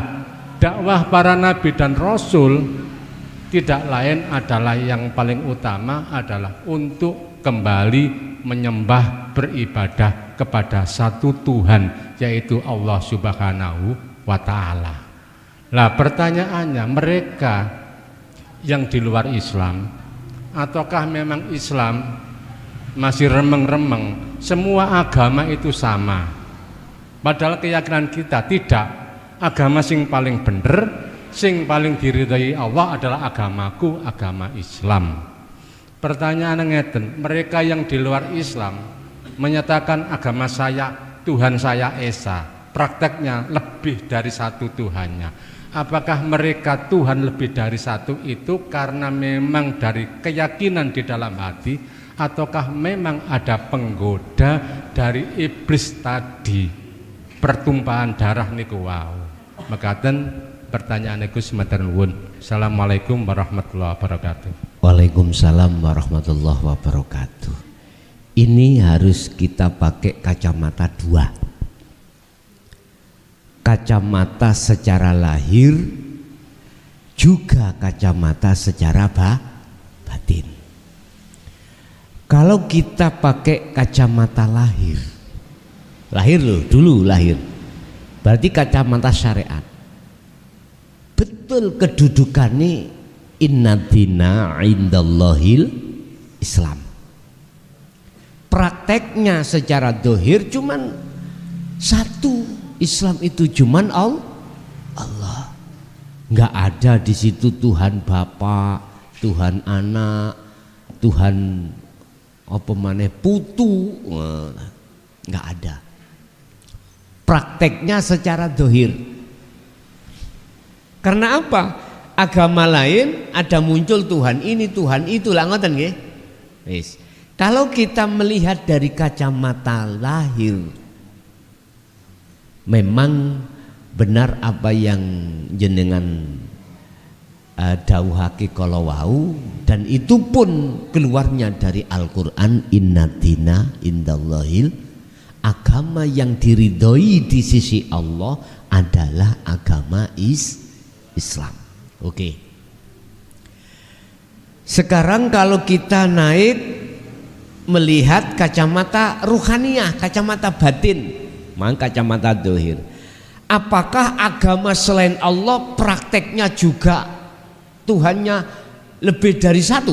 dakwah para nabi dan rasul tidak lain adalah yang paling utama adalah untuk kembali menyembah beribadah kepada satu Tuhan, yaitu Allah Subhanahu wa Ta'ala. Lah pertanyaannya, mereka yang di luar Islam, ataukah memang Islam masih remeng-remeng, semua agama itu sama? Padahal keyakinan kita tidak. Agama sing paling bener, sing paling diridhai Allah adalah agamaku, agama Islam. Pertanyaan ngeten, mereka yang di luar Islam menyatakan agama saya, Tuhan saya Esa. prakteknya lebih dari satu Tuhannya. Apakah mereka Tuhan lebih dari satu itu karena memang dari keyakinan di dalam hati, ataukah memang ada penggoda dari iblis tadi, pertumpahan darah niku wau. Mekaten pertanyaan niku semeter nuwun. Assalamualaikum warahmatullahi wabarakatuh. Waalaikumsalam warahmatullahi wabarakatuh. Ini harus kita pakai kacamata dua. Kacamata secara lahir, juga kacamata secara batin. Kalau kita pakai kacamata lahir loh, dulu lahir, berarti kacamata syariat. Betul kedudukannya inna dina indallahil Islam. Prakteknya secara dohir cuman satu, Islam itu cuman Allah. Nggak ada di situ Tuhan Bapa, Tuhan Anak, Tuhan apa maneh putu, nggak ada. Prakteknya secara dohir. Karena apa? Agama lain ada muncul Tuhan ini, Tuhan itu, lah ngoten nggih. Wis. Kalau kita melihat dari kacamata lahir, memang benar apa yang jenengan dawuhake kala wau, dan itu pun keluarnya dari Al-Qur'an, inna dina indallahil, agama yang diridhoi di sisi Allah adalah agama Islam. Oke. Sekarang kalau kita naik melihat kacamata ruhaniyah, kacamata batin, maka kacamata dohir. Apakah agama selain Allah prakteknya juga Tuhannya lebih dari satu?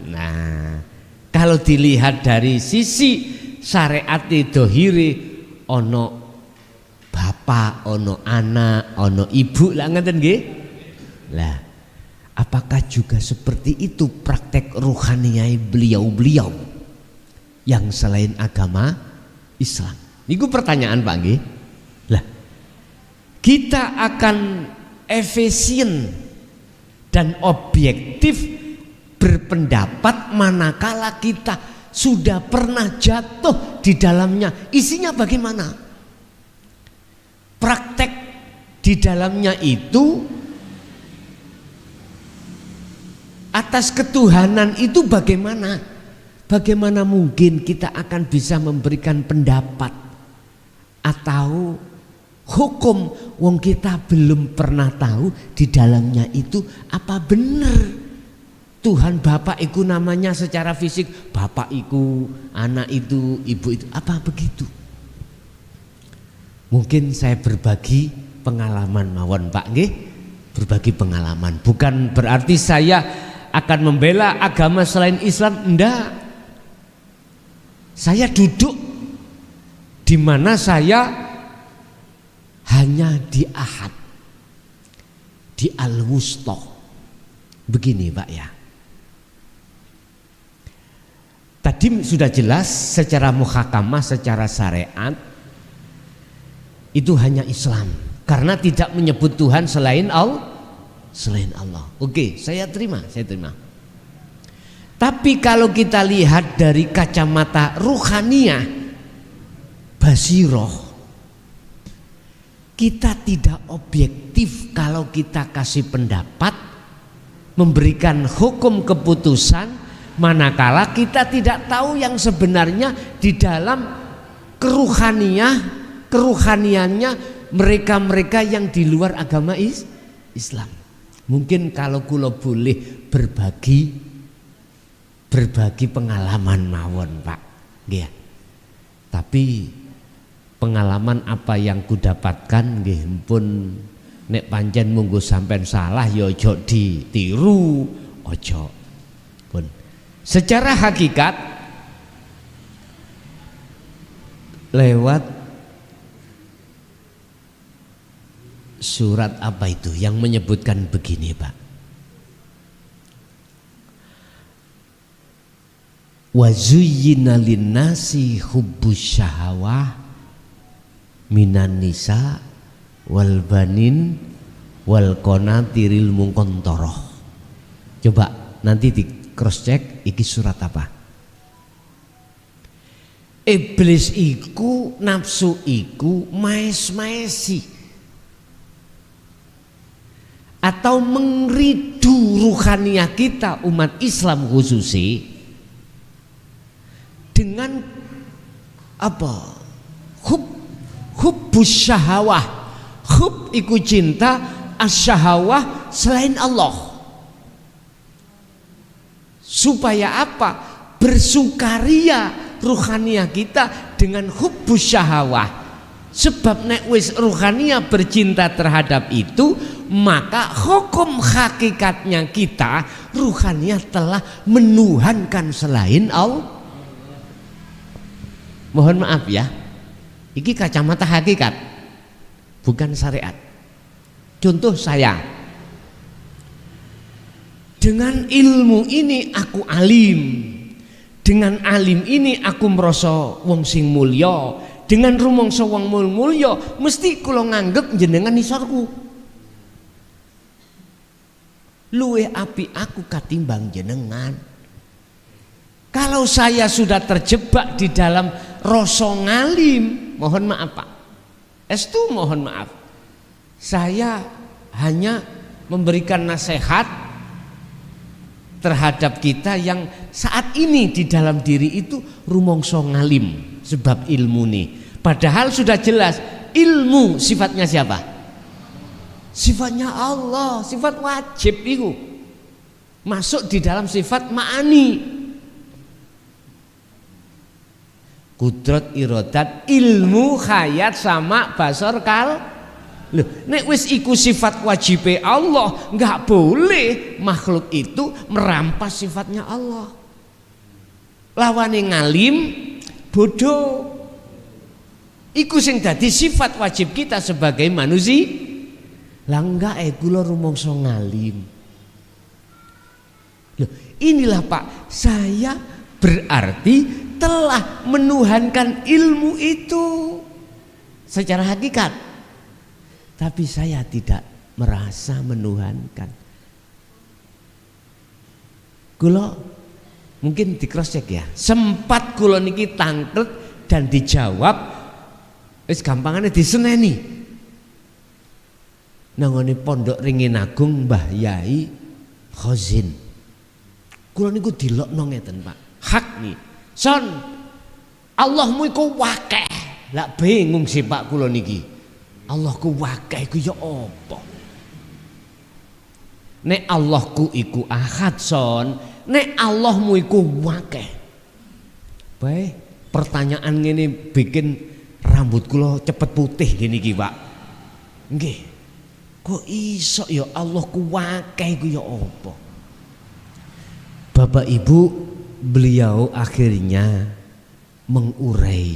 Nah, kalau dilihat dari sisi syariat dohiri, ono bapak, ono anak, ono ibu, lah ngeten nggih. Lah, apakah juga seperti itu praktek ruhaniyah beliau-beliau yang selain agama Islam? Itu pertanyaan Pak nggih. Lah, kita akan efisien dan objektif berpendapat manakala kita sudah pernah jatuh di dalamnya. Isinya bagaimana? Praktek di dalamnya itu atas ketuhanan itu bagaimana? Bagaimana mungkin kita akan bisa memberikan pendapat atau hukum wong kita belum pernah tahu di dalamnya itu apa benar Tuhan Bapak itu namanya secara fisik Bapak itu, anak itu, ibu itu, apa begitu? Mungkin saya berbagi pengalaman mawon Pak nggih, berbagi pengalaman. Bukan berarti saya akan membela agama selain Islam, enggak. Saya duduk di mana saya hanya di Ahad, di Al-Wusta. Begini Pak ya. Tadi sudah jelas secara muhakamah, secara syariat itu hanya Islam, karena tidak menyebut Tuhan selain Allah. Oke, saya terima. Tapi kalau kita lihat dari kacamata ruhaniyah, basiroh, kita tidak objektif kalau kita kasih pendapat, memberikan hukum keputusan, manakala kita tidak tahu yang sebenarnya di dalam keruhaniannya mereka-mereka yang di luar agama Islam. Mungkin kalau kula boleh berbagi pengalaman mawon Pak, nggih. Tapi pengalaman apa yang kudapatkan nggih pun nek pancen munggo sampean salah ya aja ditiru, aja pun. Secara hakikat lewat surat apa itu yang menyebutkan begini Pak, wa zuyyina linnasi hubbus syahawah minan nisa wal banin wal qanatiril muqantarah. Coba nanti di cross check iki surat apa. Iblis iku nafsu iku maes-maesi atau mengridu ruhaniah kita umat Islam khususnya dengan apa? Hubbus syahawah. Hub iku cinta, asyahawah selain Allah. Supaya apa? Bersukaria ruhaniah kita dengan hubbus syahawah. Sebab nek wis ruhaniah bercinta terhadap itu, maka hukum hakikatnya kita ruhaniah telah menuhankan selain Allah. Mohon maaf ya, iki kacamata hakikat, bukan syariat. Contoh saya, dengan ilmu ini aku alim, dengan alim ini aku merasa wong sing mulya, dengan rumangsa wong mulya mesti kula nganggep jenengan isorku. Luwih apik aku katimbang jenengan. Kalau saya sudah terjebak di dalam rasa ngalim, mohon maaf Pak, estu mohon maaf, saya hanya memberikan nasihat terhadap kita yang saat ini di dalam diri itu rumangsa ngalim sebab ilmu nih. Padahal sudah jelas ilmu sifatnya siapa? Sifatnya Allah, sifat wajib itu masuk di dalam sifat ma'ani. Kudrat, irodat, ilmu, khayat, sama, basar, kal. Loh, nek wis iku sifat wajibe Allah, nggak boleh makhluk itu merampas sifatnya Allah. Lawane ngalim, bodoh. Iku sing dadi sifat wajib kita sebagai manusia. Lah enggak kula rumangsa ngalim. Loh, inilah Pak, saya berarti telah menuhankan ilmu itu secara hakikat, tapi saya tidak merasa menuhankan. Kula mungkin di cross check ya, sempat kula niki tangklet dan dijawab wis gampangane diseneni nangone pondok Ringin Agung Mbah Yai Khazin. Kula niku dilokno ngeten Pak, hak nih son, Allahmu iku wakeh. Lah bingung sih Pak kula niki. Allahku wakeh iku ya apa? Nek Allahku iku ahad son, nek Allahmu iku wakeh. Bae, pertanyaan ngene bikin rambut kula cepet putih gini iki Pak. Nggih. Kok iso ya Allahku wakeh iku ya apa? Bapak Ibu, beliau akhirnya mengurai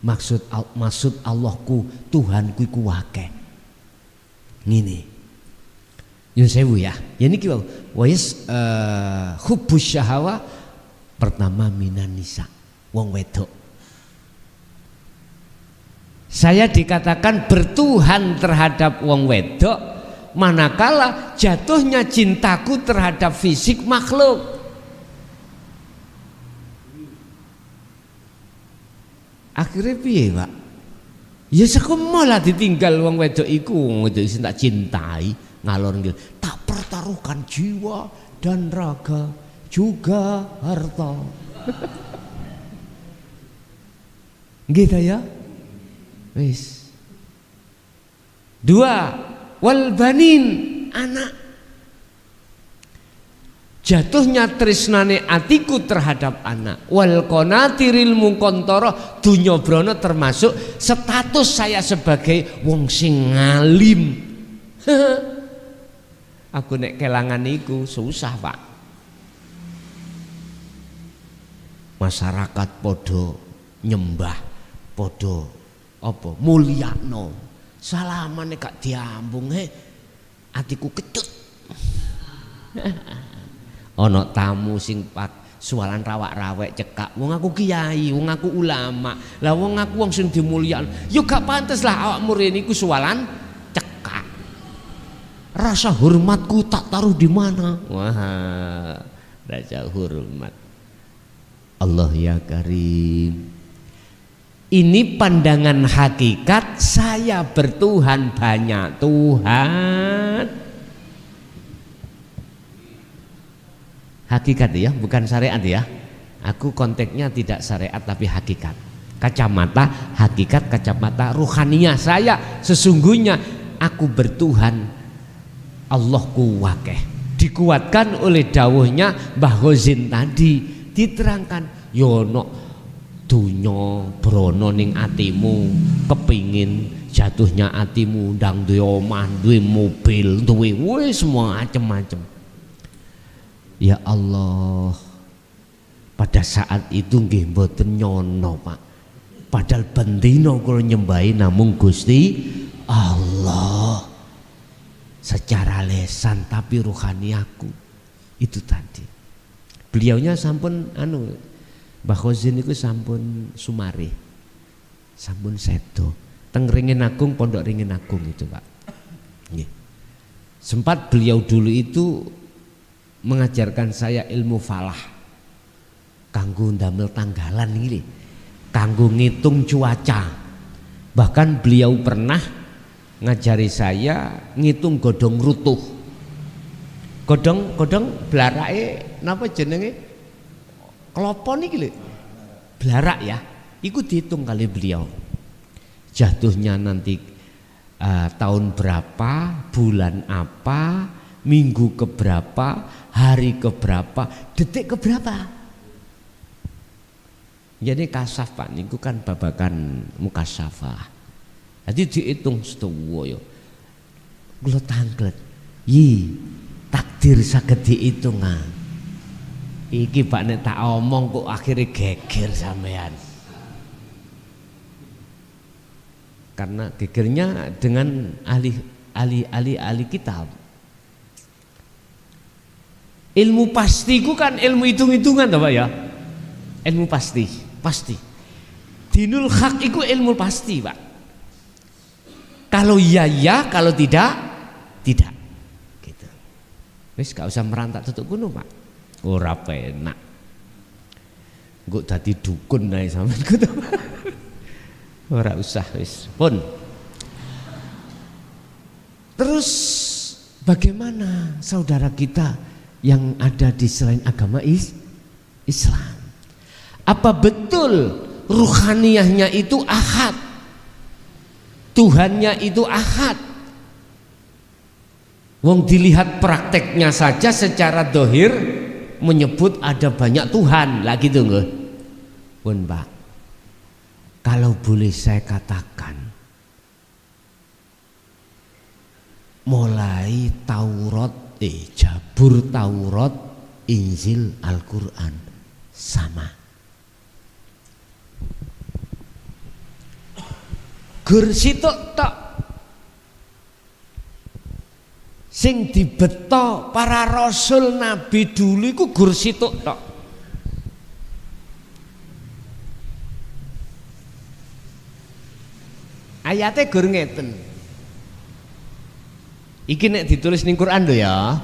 maksud Allahku, Tuhanku iku wakeh. Ngene. Nyun sewu ya. Ya niki wis hubbus syahawa pertama minan nisa, wong wedok. Saya dikatakan bertuhan terhadap wong wedok manakala jatuhnya cintaku terhadap fisik makhluk. Akhirnya piye Pak? Ya sekemola ditinggal wong wedok iku, wedok sing tak cintai, ngalor ngidul, tak pertaruhkan jiwa dan raga juga harta. Gitu ya? Wis. 2, wal banin, anak. Jatuhnya tresnane atiku terhadap anak. Wal qanatiril muqantarah, dunya brana termasuk status saya sebagai wong sing ngalim. Aku nek kelangan iku susah Pak. Masyarakat podo nyembah, podo apa mulyakno. Salaman nek gak diambung atiku kecut. Ana tamu sing Sualan rawak-rawek cekak, wong aku kiai, wong aku ulama, lah wong aku wong sing dimulyakno, yo gak pantes lah awakmu rene iku sualan cekak. Rasa hormatku tak taruh di mana? Wah, rasa hormat. Allah ya Karim. Ini pandangan hakikat, saya bertuhan banyak Tuhan. Hakikat ya, bukan syariat ya. Aku konteksnya tidak syariat tapi hakikat. Kacamata hakikat, kacamata ruhaniyah. Saya sesungguhnya aku bertuhan, Allahku wakeh. Dikuatkan oleh dawuhnya Mbah Ghazin tadi, diterangkan yono dunyo brono ning atimu, kepingin jatuhnya atimu ndang duwe omah, duwe mobil, duwe wis semua macem-macem. Ya Allah, pada saat itu nggih mboten nyono Pak. Padahal bendino kula nyembahi namung Gusti Allah. Secara lesan tapi ruhaniyaku itu tadi. Beliaunya sampun Mbah Ghazin itu sampun sumare. Sampun sedo. Teng Ringin Agung, Pondok Ringin Agung itu Pak. Nggih. Sempat beliau dulu itu mengajarkan saya ilmu falah, kanggo ndamel tanggalan ini, kanggo ngitung cuaca. Bahkan beliau pernah ngajari saya ngitung godhong rutuh. Godhong blarake napa jenenge? Klopo niki lho. Blarak ya. Iku dihitung kali beliau. Jatuhnya nanti tahun berapa, bulan apa, minggu keberapa, hari keberapa, detik keberapa. Jadi kasaf Pak niku kan babakan mukasyafah. Jadi dihitung sedaya. Kula tanglet. Yi, takdir saged dihitung ah. Iki Pak nek tak omong kok akhirnya geger sampean. Karena gegernya dengan ahli kitab. Ilmu pastiku kan ilmu hitung-hitungan Pak ya. Ilmu pasti. Dinul hak itu ilmu pasti Pak. Kalau iya ya, kalau tidak tidak. Gitu. Wis gak usah merantak tutuk gunung Pak. Ora penak. Engko dadi dukun ae sampean kudu. Ora usah wis. Pun. Terus bagaimana saudara kita yang ada di selain agama Islam? Apa betul ruhaniyahnya itu ahad? Tuhannya itu ahad? Wong dilihat prakteknya saja secara dohir menyebut ada banyak Tuhan lah gitu nggak? Pun Pak, kalau boleh saya katakan, mulai Jabur, Taurat, Injil, Al-Quran sama. Gur sitok tok sing dibeto para rasul nabi dulu iku gur sitok tok. Ayatnya gur ngeten. Iki nek ditulis ning Quran lho ya.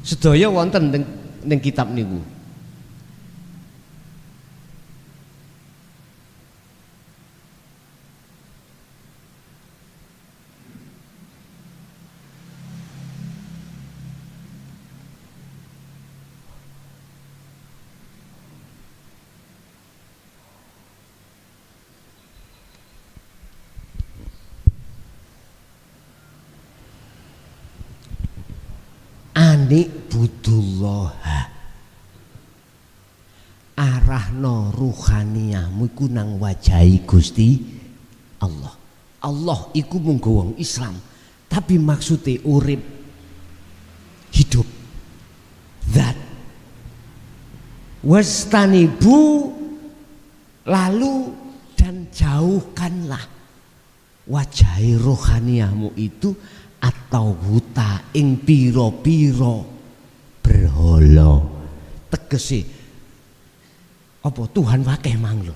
Sedaya wonten ning kitab niku. Budullah, arahno ruhaniyahmu iku nang wajahi Gusti Allah. Allah iku munggo wong Islam, tapi maksudnya urip hidup. Zat wastanibu, lalu dan jauhkanlah wajahi rohaniyahmu itu atau huta ing piro-piro berhala. Tegese Apa Tuhan wakeh mang lho.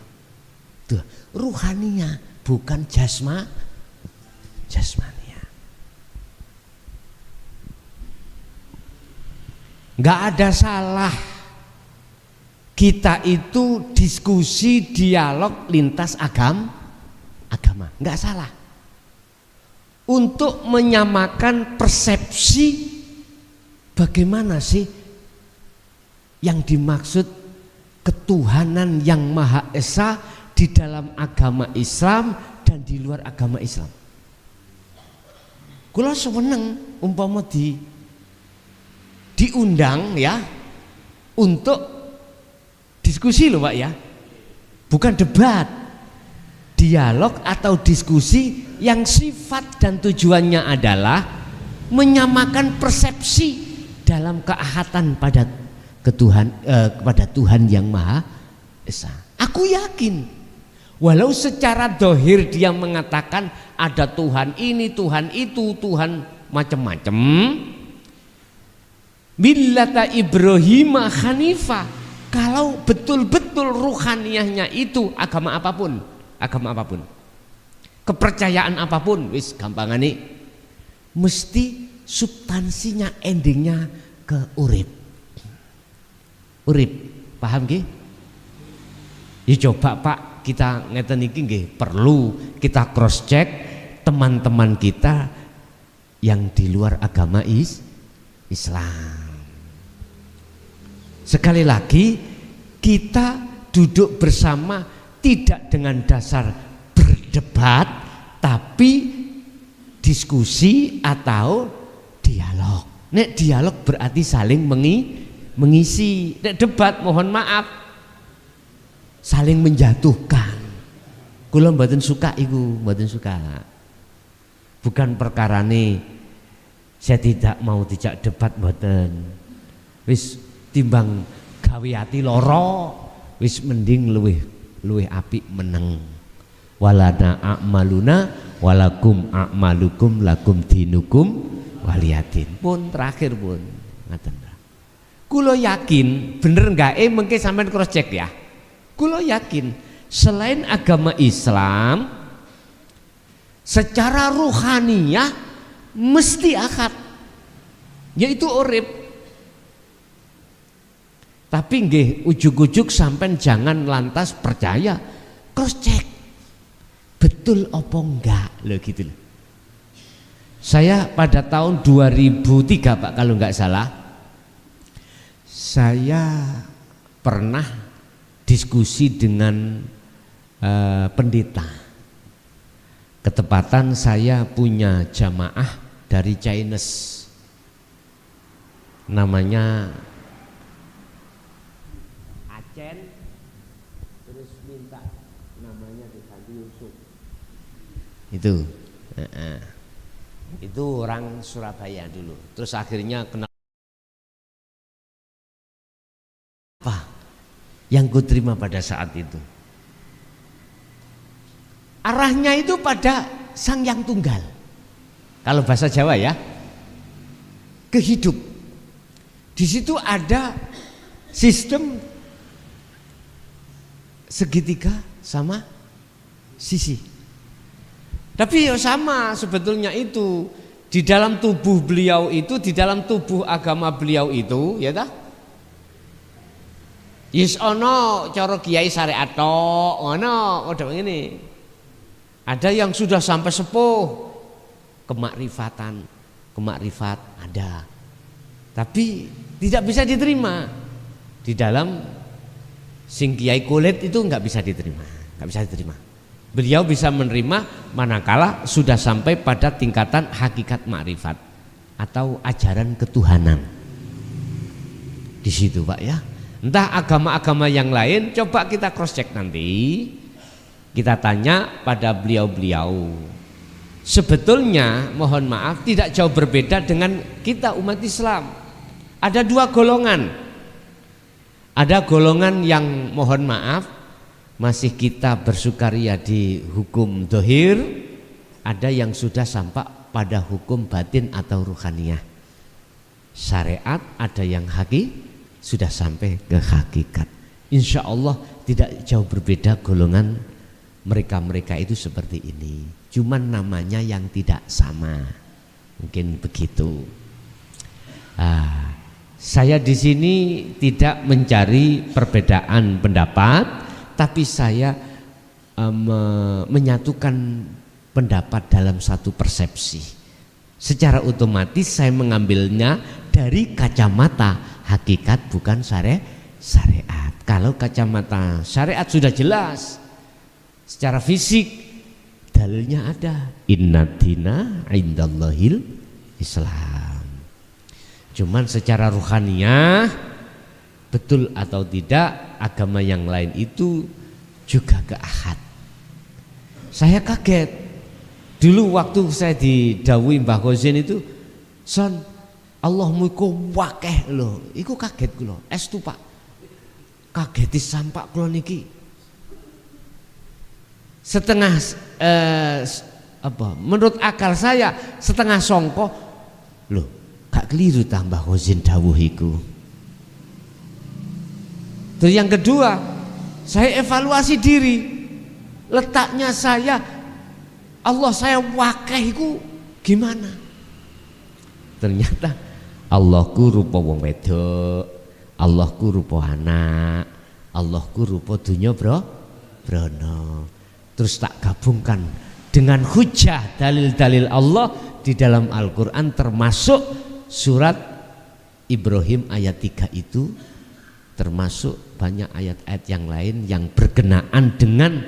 Tuh, ruhania bukan jasmania. Enggak ada salah kita itu diskusi dialog lintas agama, enggak salah. Untuk menyamakan persepsi bagaimana sih yang dimaksud ketuhanan yang Maha Esa di dalam agama Islam dan di luar agama Islam. Kula seneng umpama diundang ya untuk diskusi loh Pak ya, bukan debat, dialog atau diskusi yang sifat dan tujuannya adalah menyamakan persepsi dalam keahatan pada kepada Tuhan yang Maha Esa. Aku yakin walau secara dohir dia mengatakan ada Tuhan ini, Tuhan itu, Tuhan macam-macam, millata Ibrahim Hanifah, kalau betul-betul ruhaniyahnya itu agama apapun, kepercayaan apapun, wis gampangane mesti substansinya endingnya ke urip, paham nggih? Ya coba Pak, kita ngeten iki nggih perlu kita cross check teman-teman kita yang di luar agama Islam. Sekali lagi kita duduk bersama tidak dengan dasar berdebat tapi diskusi atau dialog. Nek dialog berarti saling mengisi. Nek debat mohon maaf saling menjatuhkan. Kula mboten suka iku, mboten suka. Bukan perkarane saya tidak mau dijak debat mboten. Wis timbang gawe ati lara, wis mending luwih apik meneng. Walana a'maluna walakum a'malukum lakum dinukum waliyadin. Pun terakhir pun ngaten. Kula yakin bener enggak mengke sampean cross check ya. Kula yakin selain agama Islam secara ruhaniyah mesti akad, yaitu urip. Tapi nggih ujug-ujug sampean jangan lantas percaya, cross check betul apa enggak loh gitu loh. Saya pada tahun 2003 Pak kalau enggak salah, saya pernah diskusi dengan pendeta. Ketepatan saya punya jamaah dari Chinese, namanya Acen, terus minta namanya diganti Yusuf. Itu orang Surabaya dulu. Terus akhirnya kenal apa yang kuterima pada saat itu? Arahnya itu pada Sang Yang Tunggal. Kalau bahasa Jawa ya, kehidup. Di situ ada sistem segitiga sama sisi. Tapi ya sama sebetulnya itu di dalam tubuh beliau itu, di dalam tubuh agama beliau itu, ya tah? Yes ono cara kiai syariat tok, ono udah ngene. Ada yang sudah sampai sepuh kemakrifat ada. Tapi tidak bisa diterima. Di dalam sing kiai kulit itu enggak bisa diterima. Beliau bisa menerima manakala sudah sampai pada tingkatan hakikat makrifat atau ajaran ketuhanan. Di situ Pak ya. Entah agama-agama yang lain, coba kita cross check nanti. Kita tanya pada beliau-beliau. Sebetulnya mohon maaf tidak jauh berbeda dengan kita umat Islam. Ada dua golongan. Ada golongan yang mohon maaf masih kita bersukaria di hukum dohir. Ada yang sudah sampai pada hukum batin atau ruhaniyah. Syariat ada yang sudah sampai ke hakikat. insya Allah tidak jauh berbeda golongan mereka-mereka itu seperti ini. Cuman namanya yang tidak sama, mungkin begitu. Saya di sini tidak mencari perbedaan pendapat, tapi saya menyatukan pendapat dalam satu persepsi. Secara otomatis saya mengambilnya dari kacamata hakikat, bukan syariat. Kalau kacamata syariat sudah jelas, secara fisik dalilnya ada, inna dina indallahil Islam. Cuman secara ruhaniyah, betul atau tidak agama yang lain itu juga keahad. Saya kaget dulu waktu saya didhawuhi Mbah Ghazin itu, son Allahmu iku wakeh lho, iku kaget kula. Estu Pak, kaget sampak kula niki. Setengah menurut akal saya setengah songko, loh gak keliru tambah Ghazin dawuh iku. Terus yang kedua, saya evaluasi diri, letaknya saya, Allah saya wakeh iku gimana? Ternyata Allahku rupa wong wedok, Allahku rupa anak, Allahku rupa dunya brono. Terus tak gabungkan dengan hujah dalil-dalil Allah di dalam Al-Quran, termasuk surat Ibrahim ayat 3 itu, termasuk banyak ayat-ayat yang lain yang berkenaan dengan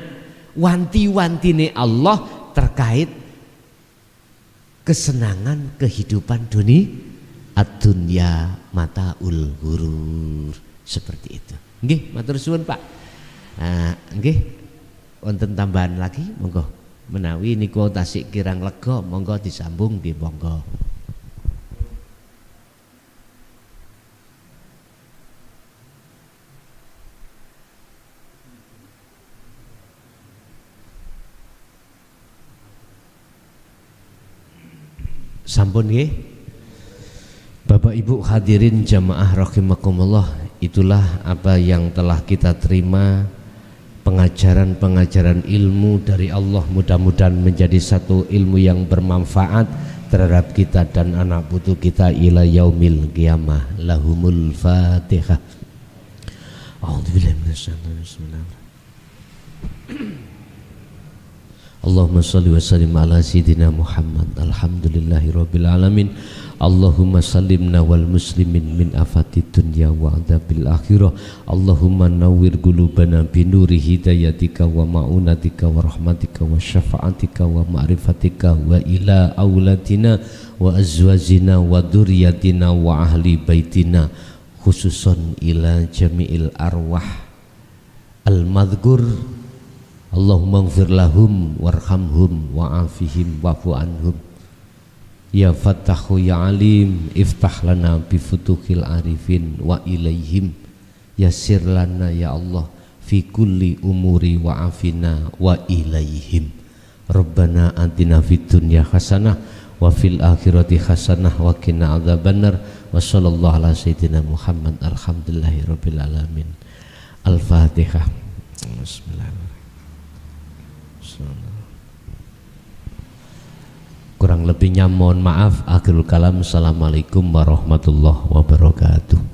wanti-wantine Allah terkait kesenangan kehidupan dunia mataul ghurur, seperti itu. Nggih, matur suwun Pak. Nggih, wonten tambahan lagi monggo, menawi niku tasik kirang lega monggo disambung nggih monggo. Sampun nggih. Bapak Ibu hadirin jamaah rahimakumullah, itulah apa yang telah kita terima, pengajaran-pengajaran ilmu dari Allah, mudah-mudahan menjadi satu ilmu yang bermanfaat terhadap kita dan anak putu kita ila yaumil qiyamah. Lahumul Fatihah. A'udzubillahi minasyaitonir rajim. Allahumma shalli wa sallim ala sayyidina Muhammad. Alhamdulillahirabbil alamin. Allahumma sallimna wal muslimin min afati dunya wa adzabil akhirah. Allahumma nawwir qulubana bi nuri hidayatika wa ma'unatika wa rahmatika wa syafa'atika wa ma'rifatika wa ila auladina wa azwajina wa dzurriyyatina wa ahli baitina, khususan ila jami'il arwah al-madhkur. Allahumma ighfir lahum warhamhum wa'afihim wa'fu anhum. Ya Fattahu ya Alim, iftah lana bi futuhil arifin wa ilaihim. Yassir lana ya Allah fi kulli umuri wa afina wa ilaihim. Rabbana atina fid dunya hasanah wa fil akhirati hasanah wa qina adzabannar. Wa sallallahu ala sayyidina Muhammad. Alhamdulillahirabbil alamin. Al-Fatihah. Bismillahirrahmanirrahim. Kurang lebihnya mohon maaf. Akhirul kalam. Assalamualaikum warahmatullahi wabarakatuh.